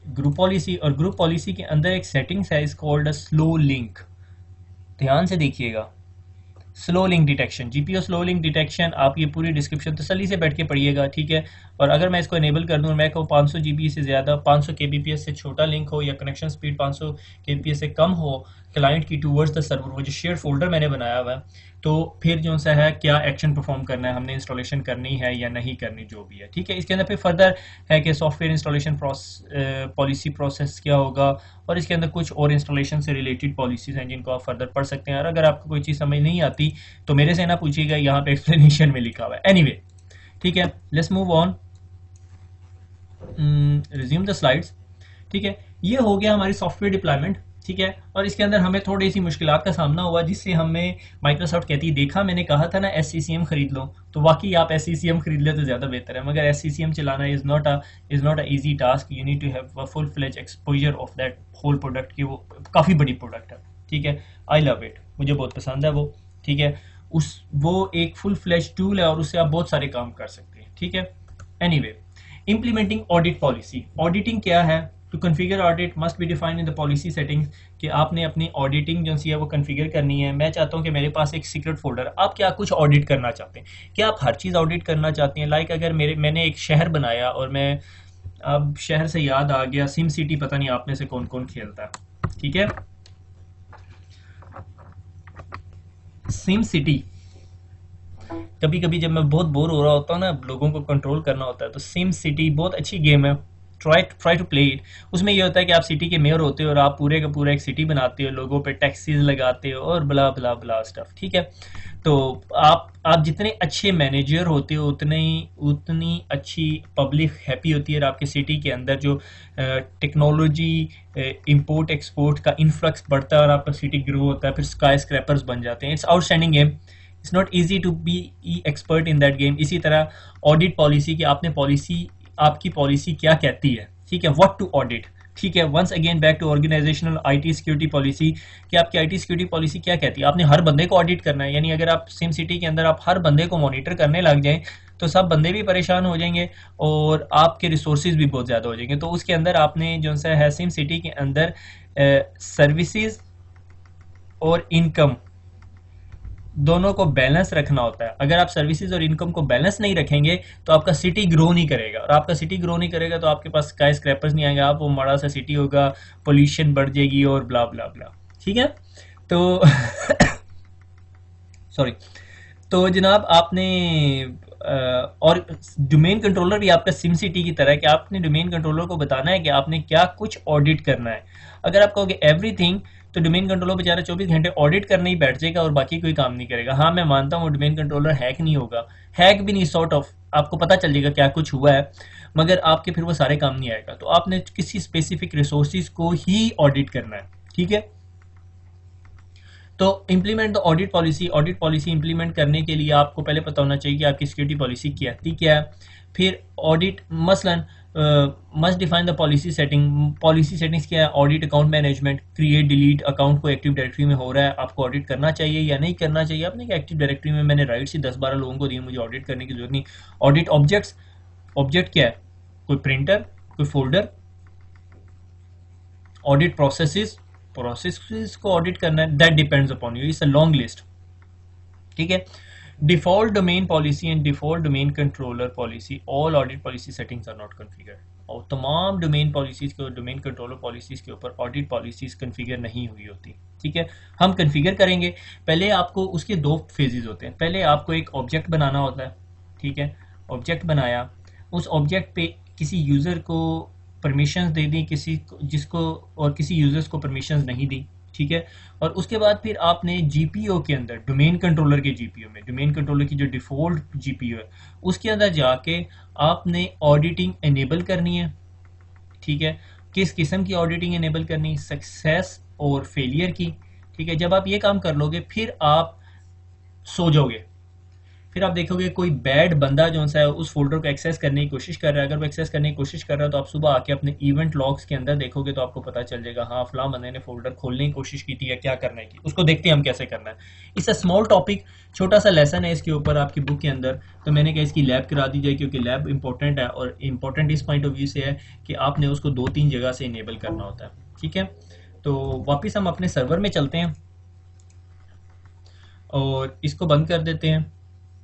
[SPEAKER 1] ग्रुप पॉलिसी, और ग्रुप पॉलिसी के अंदर एक सेटिंग्स है, is called a slow link. ध्यान से देखिएगा, slow link detection, GPO slow link detection. आप ये पूरी डिस्क्रिप्शन तसल्ली से बैठ के पढ़िएगा, ठीक है। और अगर मैं इसको इनेबल कर दूँ, मैं कहूँ 500 जीबी से ज़्यादा, 500 kbps से छोटा लिंक हो, या कनेक्शन स्पीड 500 kbps से कम हो क्लाइंट की टूवर्ड्स द सर्वर, वो जो शेयर फोल्डर मैंने बनाया हुआ है, तो फिर जो सा है क्या एक्शन परफॉर्म करना है, हमने इंस्टॉलेशन करनी है या नहीं करनी, जो भी है, ठीक है। इसके अंदर फिर फर्दर है कि सॉफ्टवेयर इंस्टॉलेशन पॉलिसी प्रोसेस क्या होगा, और इसके अंदर कुछ और इंस्टॉलेशन से रिलेटेड पॉलिसीज हैं जिनको आप फर्दर पढ़ सकते हैं। और अगर आपको कोई चीज़ समझ नहीं आती तो मेरे से ना पूछिएगा, यहाँ पे एक्सप्लेनेशन में लिखा हुआ है। एनीवे, ठीक है, let's move on, resume the slides, ठीक है। ये हो गया हमारी सॉफ्टवेयर डिप्लॉयमेंट, ठीक है। और इसके अंदर हमें थोड़ी सी मुश्किलात का सामना हुआ, जिससे हमें माइक्रोसॉफ्ट कहती है, देखा मैंने कहा था ना SCCM खरीद लो, तो वाकई आप SCCM खरीद ले तो ज़्यादा बेहतर है, मगर SCCM चलाना is not a easy task. You need to have a full fledge exposure of that whole product की, वो काफ़ी बड़ी प्रोडक्ट है, ठीक है। आई लव इट, मुझे बहुत पसंद है वो, ठीक है। वो एक फुल फ्लेज टूल है और उससे आप बहुत सारे काम कर सकते हैं, ठीक है। Anyway, implementing audit policy, auditing क्या है, to configure audit must be defined in the policy settings, कि आपने अपनी ऑडिटिंग जो सी है वो कॉन्फ़िगर करनी है। मैं चाहता हूँ कि मेरे पास एक सीक्रेट फोल्डर, आप क्या कुछ ऑडिट करना चाहते हैं, क्या आप हर चीज़ ऑडिट करना चाहते हैं। लाइक अगर मैंने एक शहर बनाया, और मैं अब शहर से याद आ गया, सिम सिटी, पता नहीं आप में से कौन कौन खेलता है, ठीक है। सिम सिटी, कभी कभी जब मैं बहुत बोर हो रहा होता हूँ ना, लोगों को कंट्रोल करना होता है, तो सिम सिटी बहुत अच्छी गेम है, ट्राई टू प्ले इट। उसमें ये होता है कि आप सिटी के मेयर होते हो और आप पूरे का पूरा एक सिटी बनाते हो, लोगों पे टैक्सीज लगाते हो और ब्ला ब्ला ब्ला स्टफ, ठीक है। तो आप जितने अच्छे मैनेजर होते हो, उतनी अच्छी पब्लिक हैप्पी होती है, और आपके सिटी के अंदर जो टेक्नोलॉजी इंपोर्ट एक्सपोर्ट का इन्फ्लक्स बढ़ता है और आपका सिटी ग्रो होता है, फिर स्काई स्क्रैपर्स बन जाते हैं। It's outstanding game, it's not easy to be expert in that game. इसी तरह ऑडिट पॉलिसी की, आपकी पॉलिसी क्या कहती है, ठीक है, व्हाट टू ऑडिट, ठीक है। Once again back to organisational IT security policy, कि आपकी आईटी सिक्योरिटी पॉलिसी क्या कहती है। आपने हर बंदे को ऑडिट करना है, यानी अगर आप सिम सिटी के अंदर आप हर बंदे को मॉनिटर करने लग जाएं, तो सब बंदे भी परेशान हो जाएंगे और आपके रिसोर्सेज भी बहुत ज़्यादा हो जाएंगे। तो उसके अंदर आपने जो सा है सिम सिटी के अंदर सर्विसेज और इनकम दोनों को बैलेंस रखना होता है। अगर आप सर्विसेज और इनकम को बैलेंस नहीं रखेंगे तो आपका सिटी ग्रो नहीं करेगा, और आपका सिटी ग्रो नहीं करेगा तो आपके पास स्काई स्क्रैपर्स नहीं आएंगे, आप वो बड़ा सा सिटी होगा, पोल्यूशन बढ़ जाएगी और ब्ला ब्ला ब्ला, ठीक है। तो सॉरी, तो जनाब आपने और डोमेन कंट्रोलर भी आपका सिम सिटी की तरह है, कि आपने डोमेन कंट्रोलर को बताना है कि आपने क्या कुछ ऑडिट करना है। अगर आप कहोगे एवरीथिंग, तो डोमेन कंट्रोलर बेचारा 24 घंटे ऑडिट करने ही बैठ जाएगा और बाकी कोई काम नहीं करेगा। हाँ, मैं मानता हूँ डोमेन कंट्रोलर हैक नहीं होगा, हैक भी नहीं, सॉर्ट ऑफ आपको पता चल जाएगा क्या कुछ हुआ है, मगर आपके फिर वो सारे काम नहीं आएगा। तो आपने किसी स्पेसिफिक रिसोर्सेज को ही ऑडिट करना है, ठीक है। तो implement the audit policy, audit policy implement करने के लिए आपको पहले पता होना चाहिए कि आपकी सिक्योरिटी पॉलिसी क्या है। फिर ऑडिट मसलन must define the policy setting, policy settings क्या है, audit account management, create delete account को एक्टिव डायरेक्टरी में हो रहा है, आपको ऑडिट करना चाहिए या नहीं करना चाहिए। आपने कि एक्टिव डायरेक्टरी में मैंने राइट्स ही 10-12 लोगों को दिए, मुझे ऑडिट करने की जरूरत नहीं। ऑडिट ऑब्जेक्ट्स, ऑब्जेक्ट क्या है, कोई प्रिंटर, कोई फोल्डर। ऑडिट प्रोसेसेस को ऑडिट करना है, that depends upon you, it's a long list, ठीक है। Default domain policy and default domain controller policy, all audit policy settings are not configured. और तमाम डोमेन पॉलिसीज के, डोमेन कंट्रोलर पॉलिसीज के ऊपर ऑडिट पॉलिसीज कॉन्फ़िगर नहीं हुई होती, ठीक है। हम कॉन्फ़िगर करेंगे, पहले आपको उसके 2 फेजेस होते हैं। पहले आपको एक ऑब्जेक्ट बनाना होता है, ठीक है। ऑब्जेक्ट बनाया, उस ऑब्जेक्ट पे किसी यूज़र को परमिशंस दे दी किसी जिसको, और किसी यूजर्स को परमिशंस नहीं दी, ठीक है। और उसके बाद फिर आपने जीपीओ के अंदर, डोमेन कंट्रोलर के जीपीओ में, डोमेन कंट्रोलर की जो डिफ़ॉल्ट जीपीओ है उसके अंदर जाके आपने ऑडिटिंग एनेबल करनी है, ठीक है। किस किस्म की ऑडिटिंग एनेबल करनी, सक्सेस और फेलियर की, ठीक है। जब आप ये काम कर लोगे फिर आप सो जाओगे, फिर आप देखोगे कोई बैड बंदा जो सा है उस फोल्डर को एक्सेस करने की कोशिश कर रहा है। अगर वो एक्सेस करने की कोशिश कर रहा है तो आप सुबह आके अपने इवेंट लॉग्स के अंदर देखोगे तो आपको पता चल जाएगा, हाँ फलां बंदे ने फोल्डर खोलने की कोशिश की थी या क्या करने की, उसको देखते हैं हम कैसे करना है। इससे स्मॉल टॉपिक, छोटा सा लेसन है इसके ऊपर आपकी बुक के अंदर, तो मैंने कहा इसकी लैब करा दी जाए क्योंकि लैब इंपॉर्टेंट है, और इंपॉर्टेंट इस पॉइंट ऑफ व्यू से है कि आपने उसको 2-3 जगह से इनेबल करना होता है, ठीक है। तो वापस हम अपने सर्वर में चलते हैं और इसको बंद कर देते हैं,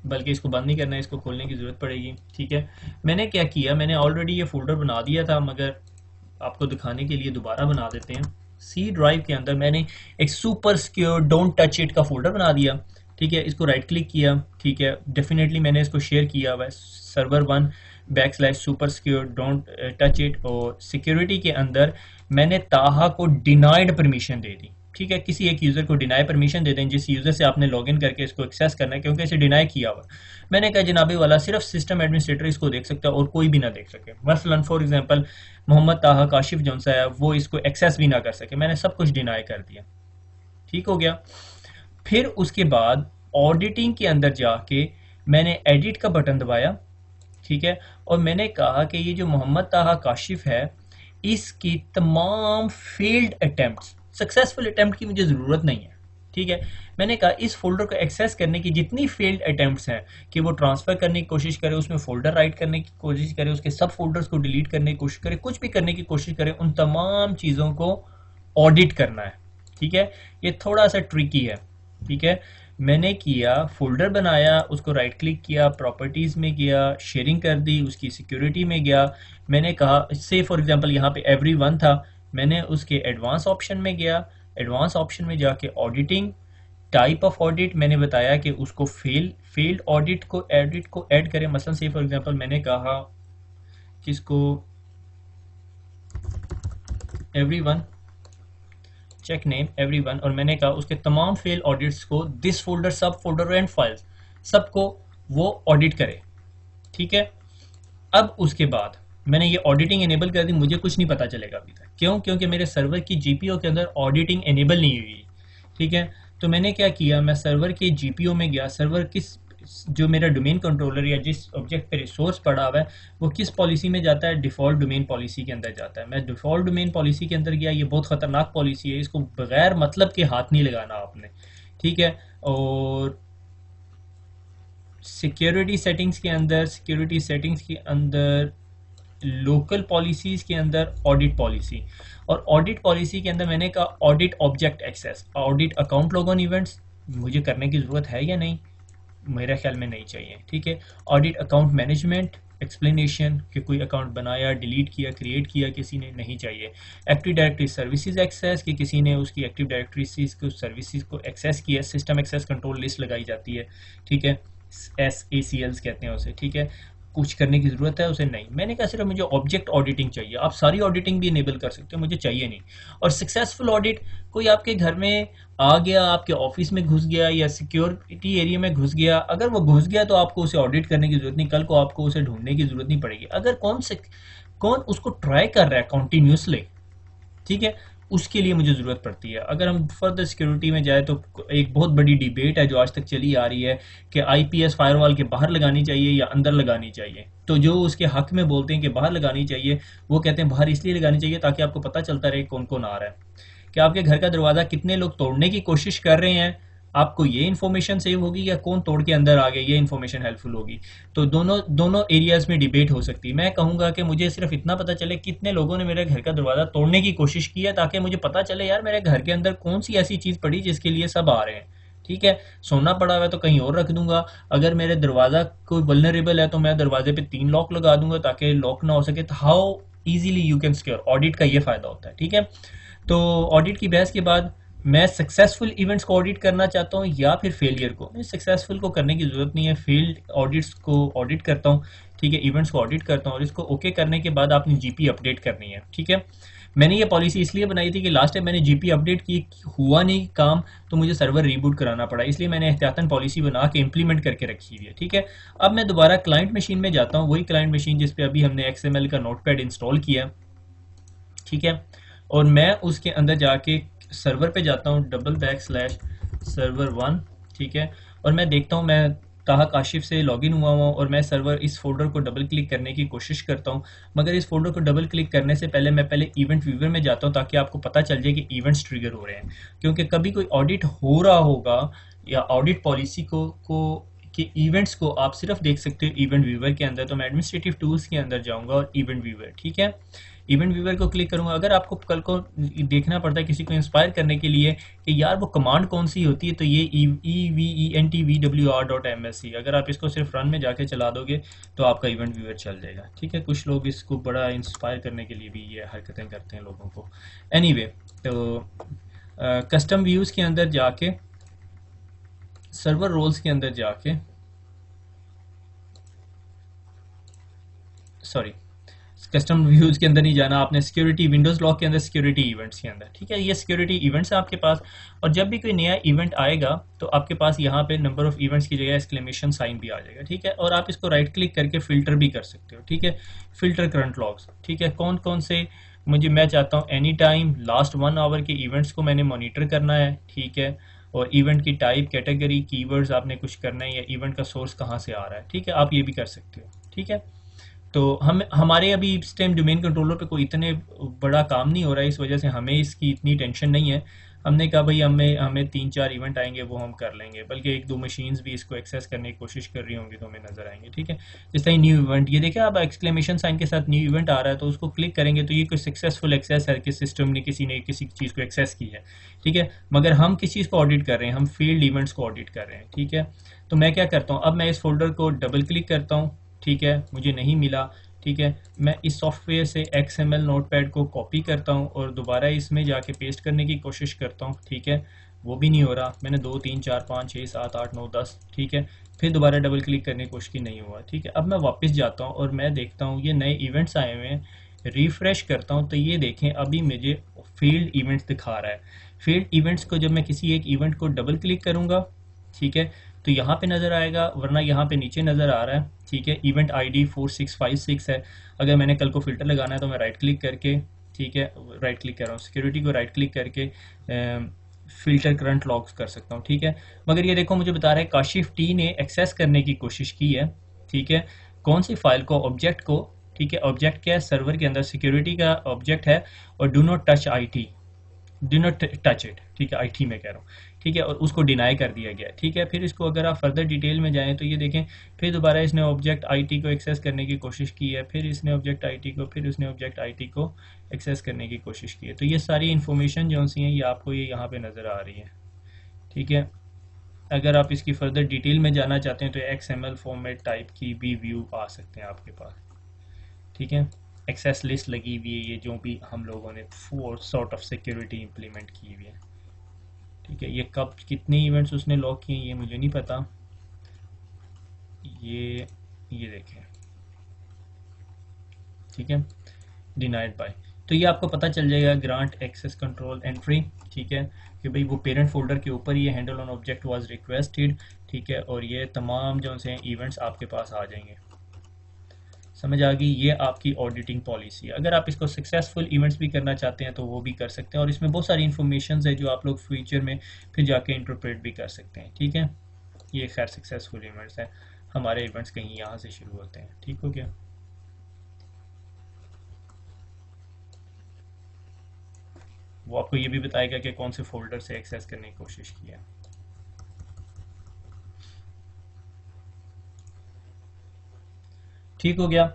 [SPEAKER 1] बल्कि इसको बंद नहीं करना है, इसको खोलने की ज़रूरत पड़ेगी, ठीक है। मैंने क्या किया, मैंने ऑलरेडी ये फोल्डर बना दिया था, मगर आपको दिखाने के लिए दोबारा बना देते हैं। सी ड्राइव के अंदर मैंने एक super secure don't touch it का फोल्डर बना दिया, ठीक है। इसको राइट क्लिक किया, ठीक है। डेफिनेटली मैंने इसको शेयर किया हुआ है, server1/super secure don't touch it, और सिक्योरिटी के अंदर मैंने ताहा को डिनाइड परमिशन दे दी, ठीक है। किसी एक यूज़र को डिनाई परमिशन दे दें जिस यूज़र से आपने लॉगिन करके इसको एक्सेस करना है, क्योंकि इसे डिनाई किया हुआ। मैंने कहा जनाबे वाला सिर्फ सिस्टम एडमिनिस्ट्रेटर इसको देख सकता है और कोई भी ना देख सके। मसलन फॉर एग्जांपल मोहम्मद ताहा काशिफ जौन सा है वो इसको एक्सेस भी ना कर सके, मैंने सब कुछ डिनाई कर दिया, ठीक हो गया। फिर उसके बाद ऑडिटिंग के अंदर जाके मैंने एडिट का बटन दबाया, ठीक है। और मैंने कहा कि ये जो मोहम्मद ताहा काशिफ है इसकी तमाम फेल्ड अटेम्प्ट्स, सक्सेसफुल अटेम्प्ट की मुझे ज़रूरत नहीं है, ठीक है। मैंने कहा इस फोल्डर को एक्सेस करने की जितनी फेल्ड अटेम्प्ट्स हैं कि वो ट्रांसफ़र करने की कोशिश करे, उसमें फोल्डर राइट करने की कोशिश करे, उसके सब फोल्डर्स को डिलीट करने की कोशिश करे, कुछ भी करने की कोशिश करे, उन तमाम चीज़ों को ऑडिट करना है, ठीक है। ये थोड़ा सा ट्रिकी है, ठीक है। मैंने किया, फोल्डर बनाया, उसको राइट क्लिक किया, प्रॉपर्टीज़ में गया, शेयरिंग कर दी, उसकी सिक्योरिटी में गया। मैंने कहा से फॉर एग्जांपल यहाँ पे एवरीवन था, मैंने उसके एडवांस ऑप्शन में गया, एडवांस ऑप्शन में जाके ऑडिटिंग, टाइप ऑफ ऑडिट मैंने बताया कि उसको फेल्ड ऑडिट को ऐड करें। मसलन से फॉर एग्जांपल मैंने कहा किसको, एवरीवन, चेक नेम एवरीवन, और मैंने कहा उसके तमाम फेल ऑडिट्स को दिस फोल्डर, सब फोल्डर एंड फाइल्स सबको वो ऑडिट करे, ठीक है। अब उसके बाद मैंने ये ऑडिटिंग एनेबल कर दी, मुझे कुछ नहीं पता चलेगा अभी तक, क्यों? क्योंकि मेरे सर्वर की जीपीओ के अंदर ऑडिटिंग एनेबल नहीं हुई, ठीक है। तो मैंने क्या किया, मैं सर्वर के जीपीओ में गया, सर्वर किस, जो मेरा डोमेन कंट्रोलर या जिस ऑब्जेक्ट पे रिसोर्स पड़ा हुआ है वो किस पॉलिसी में जाता है, डिफ़ॉल्ट डोमेन पॉलिसी के अंदर जाता है। मैं डिफ़ॉल्ट डोमेन पॉलिसी के अंदर गया, ये बहुत ख़तरनाक पॉलिसी है, इसको बगैर मतलब के हाथ नहीं लगाना आपने, ठीक है। और सिक्योरिटी सेटिंग्स के अंदर लोकल पॉलिसीज़ के अंदर ऑडिट पॉलिसी, और ऑडिट पॉलिसी के अंदर मैंने कहा audit object access, audit account logon events मुझे करने की ज़रूरत है या नहीं, मेरे ख्याल में नहीं चाहिए, ठीक है। ऑडिट अकाउंट मैनेजमेंट एक्सप्लेनेशन कि कोई अकाउंट बनाया, डिलीट किया, क्रिएट किया किसी ने, नहीं चाहिए। एक्टिव डायरेक्टरी सर्विसेज एक्सेस कि किसी ने उसकी एक्टिव डायरेक्टरी को सर्विसेज को एक्सेस किया, सिस्टम एक्सेस कंट्रोल लिस्ट लगाई जाती है, ठीक है, SACLs कहते हैं उसे, ठीक है। कुछ करने की ज़रूरत है उसे, नहीं। मैंने कहा सिर्फ मुझे ऑब्जेक्ट ऑडिटिंग चाहिए, आप सारी ऑडिटिंग भी इनेबल कर सकते हो, मुझे चाहिए नहीं। और सक्सेसफुल ऑडिट, कोई आपके घर में आ गया, आपके ऑफिस में घुस गया या सिक्योरिटी एरिया में घुस गया, अगर वो घुस गया तो आपको उसे ऑडिट करने की ज़रूरत नहीं, कल को आपको उसे ढूंढने की ज़रूरत नहीं पड़ेगी। अगर कौन उसको ट्राई कर रहा है कॉन्टीन्यूसली, ठीक है, उसके लिए मुझे ज़रूरत पड़ती है। अगर हम फर्दर सिक्योरिटी में जाए तो एक बहुत बड़ी डिबेट है जो आज तक चली आ रही है कि आईपीएस फायरवॉल के बाहर लगानी चाहिए या अंदर लगानी चाहिए। तो जो उसके हक में बोलते हैं कि बाहर लगानी चाहिए, वो कहते हैं बाहर इसलिए लगानी चाहिए ताकि आपको पता चलता रहे कौन कौन आ रहा है, कि आपके घर का दरवाज़ा कितने लोग तोड़ने की कोशिश कर रहे हैं, आपको ये इन्फॉर्मेशन सेव होगी या कौन तोड़ के अंदर आ गया, ये इन्फॉर्मेशन हेल्पफुल होगी। तो दोनों एरियाज़ में डिबेट हो सकती है। मैं कहूँगा कि मुझे सिर्फ इतना पता चले कितने लोगों ने मेरे घर का दरवाज़ा तोड़ने की कोशिश की है, ताकि मुझे पता चले यार मेरे घर के अंदर कौन सी ऐसी चीज़ पड़ी जिसके लिए सब आ रहे हैं, ठीक है। सोना पड़ा हुआ है तो कहीं और रख दूंगा, अगर मेरे दरवाज़ा कोई वल्नरेबल है तो मैं दरवाजे पे 3 लॉक लगा दूंगा ताकि लॉक ना हो सके। तो how easily you can secure, audit का ये फ़ायदा होता है, ठीक है। तो ऑडिट की बहस के बाद मैं सक्सेसफुल इवेंट्स को ऑडिट करना चाहता हूँ या फिर फेलियर को। सक्सेसफुल को करने की ज़रूरत नहीं है, फेल्ड ऑडिट्स को ऑडिट करता हूँ, ठीक है, इवेंट्स को ऑडिट करता हूँ और इसको ओके करने के बाद आपने जीपी अपडेट करनी है, ठीक है। मैंने ये पॉलिसी इसलिए बनाई थी कि लास्ट टाइम मैंने जीपी अपडेट की, हुआ नहीं काम, तो मुझे सर्वर रीबूट कराना पड़ा, इसलिए मैंने एहतियातन पॉलिसी बना के इम्प्लीमेंट करके रखी हुई है, ठीक है। अब मैं दोबारा क्लाइंट मशीन में जाता हूँ, वही क्लाइंट मशीन जिस पे अभी हमने XML का नोटपैड इंस्टॉल किया, ठीक है, और मैं उसके अंदर जाके सर्वर पे जाता हूँ /server1, ठीक है, और मैं देखता हूँ मैं ताहा काशिफ से लॉगिन हुआ हुआ और मैं सर्वर इस फोल्डर को डबल क्लिक करने की कोशिश करता हूँ, मगर इस फोल्डर को डबल क्लिक करने से पहले मैं पहले इवेंट व्यूवर में जाता हूँ ताकि आपको पता चल जाए कि इवेंट्स ट्रिगर हो रहे हैं, क्योंकि कभी कोई ऑडिट हो रहा होगा या ऑडिट पॉलिसी को कि इवेंट्स को आप सिर्फ देख सकते हो इवेंट व्यूवर के अंदर। तो मैं एडमिनिस्ट्रेटिव टूल्स के अंदर जाऊंगा और इवेंट व्यूवर, ठीक है, इवेंट व्यूवर को क्लिक करूंगा। अगर आपको कल को देखना पड़ता है किसी को इंस्पायर करने के लिए कि यार वो कमांड कौन सी होती है, तो ये EVENTVWR.MSC, अगर आप इसको सिर्फ रन में जाके चला दोगे तो आपका इवेंट व्यूवर चल जाएगा, ठीक है। कुछ लोग इसको बड़ा इंस्पायर करने के लिए भी ये हरकतें करते हैं लोगों को। एनीवे, तो कस्टम व्यूज़ के अंदर जाके, सर्वर रोल्स के अंदर जाके, सॉरी कस्टम व्यूज के अंदर नहीं जाना आपने, सिक्योरिटी विंडोज लॉक के अंदर सिक्योरिटी इवेंट्स के अंदर, ठीक है, ये सिक्योरिटी इवेंट्स है आपके पास। और जब भी कोई नया इवेंट आएगा तो आपके पास यहाँ पे नंबर ऑफ इवेंट्स की जगह एक्सक्लेमेशन साइन भी आ जाएगा, ठीक है, और आप इसको राइट क्लिक करके फिल्टर भी कर सकते हो, ठीक है, फिल्टर करंट लॉग्स, ठीक है, कौन कौन से मैं चाहता हूँ एनी टाइम लास्ट 1 आवर के इवेंट्स को मैंने मॉनिटर करना है, ठीक है, और इवेंट की टाइप, कैटेगरी, कीवर्ड्स आपने कुछ करना है या इवेंट का सोर्स कहाँ से आ रहा है, ठीक है, आप ये भी कर सकते हो, ठीक है। तो हमारे अभी इस टाइम डोमेन कंट्रोलर पे कोई इतने बड़ा काम नहीं हो रहा है, इस वजह से हमें इसकी इतनी टेंशन नहीं है। हमने कहा भाई हमें 3-4 इवेंट आएंगे वो हम कर लेंगे, बल्कि 1-2 मशीन्स भी इसको एक्सेस करने की कोशिश कर रही होंगी तो हमें नजर आएंगे, ठीक है। जिस तरह न्यू इवेंट, ये देखिए आप एक्सक्लेमेशन साइन के साथ न्यू इवेंट आ रहा है, तो उसको क्लिक करेंगे तो ये कोई सक्सेसफुल एक्सेस है कि सिस्टम ने किसी चीज़ को एक्सेस की है, ठीक है, मगर हम किस चीज़ को ऑडिट कर रहे हैं, हम फील्ड इवेंट्स को ऑडिट कर रहे हैं, ठीक है। तो मैं क्या करता हूँ, अब मैं इस फोल्डर को डबल क्लिक करता हूँ, ठीक है, मुझे नहीं मिला, ठीक है, मैं इस सॉफ्टवेयर से XML नोटपैड को कॉपी करता हूँ और दोबारा इसमें जाके पेस्ट करने की कोशिश करता हूँ, ठीक है, वो भी नहीं हो रहा, मैंने 2 3 4 5 6 7 8 9 10, ठीक है, फिर दोबारा डबल क्लिक करने की कोशिश की, नहीं हुआ, ठीक है। अब मैं वापस जाता हूँ और मैं देखता हूँ ये नए इवेंट्स आए हुए हैं, रिफ्रेश करता हूँ तो ये देखें अभी मुझे फील्ड इवेंट्स दिखा रहा है। फील्ड इवेंट्स को जब मैं किसी एक इवेंट को डबल क्लिक करूँगा, ठीक है, तो यहाँ पे नज़र आएगा, वरना यहाँ पे नीचे नज़र आ रहा है, ठीक है, इवेंट ID 4656 है। अगर मैंने कल को फिल्टर लगाना है तो मैं राइट क्लिक करके, ठीक है, राइट क्लिक कर रहा हूँ, सिक्योरिटी को राइट क्लिक करके फिल्टर करंट लॉग्स कर सकता हूँ, ठीक है। मगर ये देखो मुझे बता रहा है काशिफ टी ने एक्सेस करने की कोशिश की है, ठीक है, कौन सी फाइल को, ऑब्जेक्ट को, ठीक है, ऑब्जेक्ट क्या है, सर्वर के अंदर सिक्योरिटी का ऑब्जेक्ट है, और do not touch IT, do not touch it, ठीक है, IT में कह रहा हूँ, ठीक है, और उसको डिनाई कर दिया गया, ठीक है। फिर इसको अगर आप फर्दर डिटेल में जाएं तो ये देखें फिर दोबारा इसने ऑब्जेक्ट IT को एक्सेस करने की कोशिश की है, फिर इसने ऑब्जेक्ट IT को, फिर उसने ऑब्जेक्ट IT को एक्सेस करने की कोशिश की है। तो ये सारी इन्फॉर्मेशन जो सी हैं ये आपको ये यहाँ पे नज़र आ रही है, ठीक है। अगर आप इसकी फर्दर डिटेल में जाना चाहते हैं तो XML फॉर्मेट टाइप की भी व्यू आ सकते हैं आपके पास, ठीक है। एक्सेस लिस्ट लगी हुई है, ये जो भी हम लोगों ने 4 सॉर्ट ऑफ सिक्योरिटी इंप्लीमेंट की हुई है, ठीक है। ये कब कितने इवेंट्स उसने लॉक किए ये मुझे नहीं पता, ये देखें, ठीक है, डिनाइड बाय, तो ये आपको पता चल जाएगा ग्रांट एक्सेस कंट्रोल एंट्री, ठीक है, कि भाई वो पेरेंट फोल्डर के ऊपर ये handle on object was requested, ठीक है, और ये तमाम जो से इवेंट्स आपके पास आ जाएंगे। समझ आ गई, ये आपकी ऑडिटिंग पॉलिसी। अगर आप इसको सक्सेसफुल इवेंट्स भी करना चाहते हैं तो वो भी कर सकते हैं, और इसमें बहुत सारी इन्फॉर्मेशन है जो आप लोग फ्यूचर में फिर जाके इंटरप्रेट भी कर सकते हैं, ठीक है। ये खैर सक्सेसफुल इवेंट्स हैं, हमारे इवेंट्स कहीं यहाँ से शुरू होते हैं, ठीक हो गया। वो आपको ये भी बताएगा कि कौन से फोल्डर से एक्सेस करने की कोशिश की है। ठीक हो गया।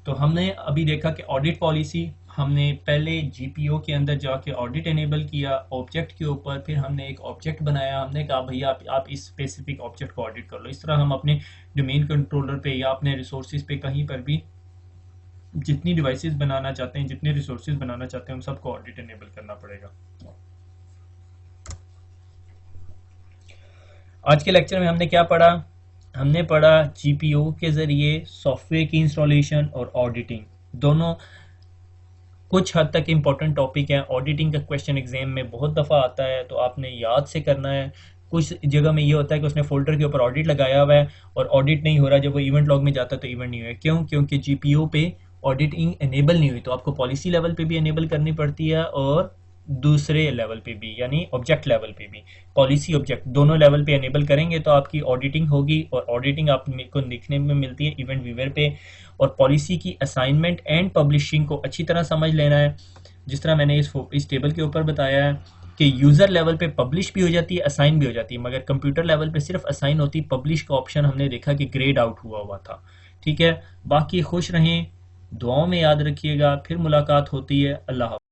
[SPEAKER 1] तो हमने अभी देखा कि ऑडिट पॉलिसी, हमने पहले GPO के अंदर जाके ऑडिट एनेबल किया ऑब्जेक्ट के ऊपर, फिर हमने एक ऑब्जेक्ट बनाया, हमने कहा भैया आप इस स्पेसिफिक ऑब्जेक्ट को ऑडिट कर लो। इस तरह हम अपने डोमेन कंट्रोलर पे या अपने रिसोर्सेज पे कहीं पर भी जितनी डिवाइसेस बनाना चाहते हैं, जितने रिसोर्सेज बनाना चाहते हैं, हम सबको ऑडिट एनेबल करना पड़ेगा। आज के लेक्चर में हमने क्या पढ़ा? हमने पढ़ा जीपीओ के ज़रिए सॉफ्टवेयर की इंस्टॉलेशन और ऑडिटिंग, दोनों कुछ हद तक इम्पोर्टेंट टॉपिक है। ऑडिटिंग का क्वेश्चन एग्जाम में बहुत दफ़ा आता है, तो आपने याद से करना है। कुछ जगह में ये होता है कि उसने फोल्डर के ऊपर ऑडिट लगाया हुआ है और ऑडिट नहीं हो रहा, जब वो इवेंट लॉग में जाता है तो इवेंट नहीं हुआ। क्यों? क्योंकि जीपीओ पे ऑडिटिंग एनेबल नहीं हुई। तो आपको पॉलिसी लेवल पे भी एनेबल करनी पड़ती है और दूसरे लेवल पे भी, यानी ऑब्जेक्ट लेवल पे भी। पॉलिसी ऑब्जेक्ट दोनों लेवल पे एनेबल करेंगे तो आपकी ऑडिटिंग होगी, और ऑडिटिंग आपको दिखने में मिलती है इवेंट व्यूअर पे। और पॉलिसी की असाइनमेंट एंड पब्लिशिंग को अच्छी तरह समझ लेना है, जिस तरह मैंने इस टेबल के ऊपर बताया है कि यूज़र लेवल पे पब्लिश भी हो जाती है, असाइन भी हो जाती है, मगर कंप्यूटर लेवल पे सिर्फ असाइन होती है। पब्लिश का ऑप्शन हमने देखा कि ग्रेड आउट हुआ था। ठीक है, बाकी खुश रहें, दुआओं में याद रखिएगा। फिर मुलाकात होती है। अल्लाह हाफ़िज़।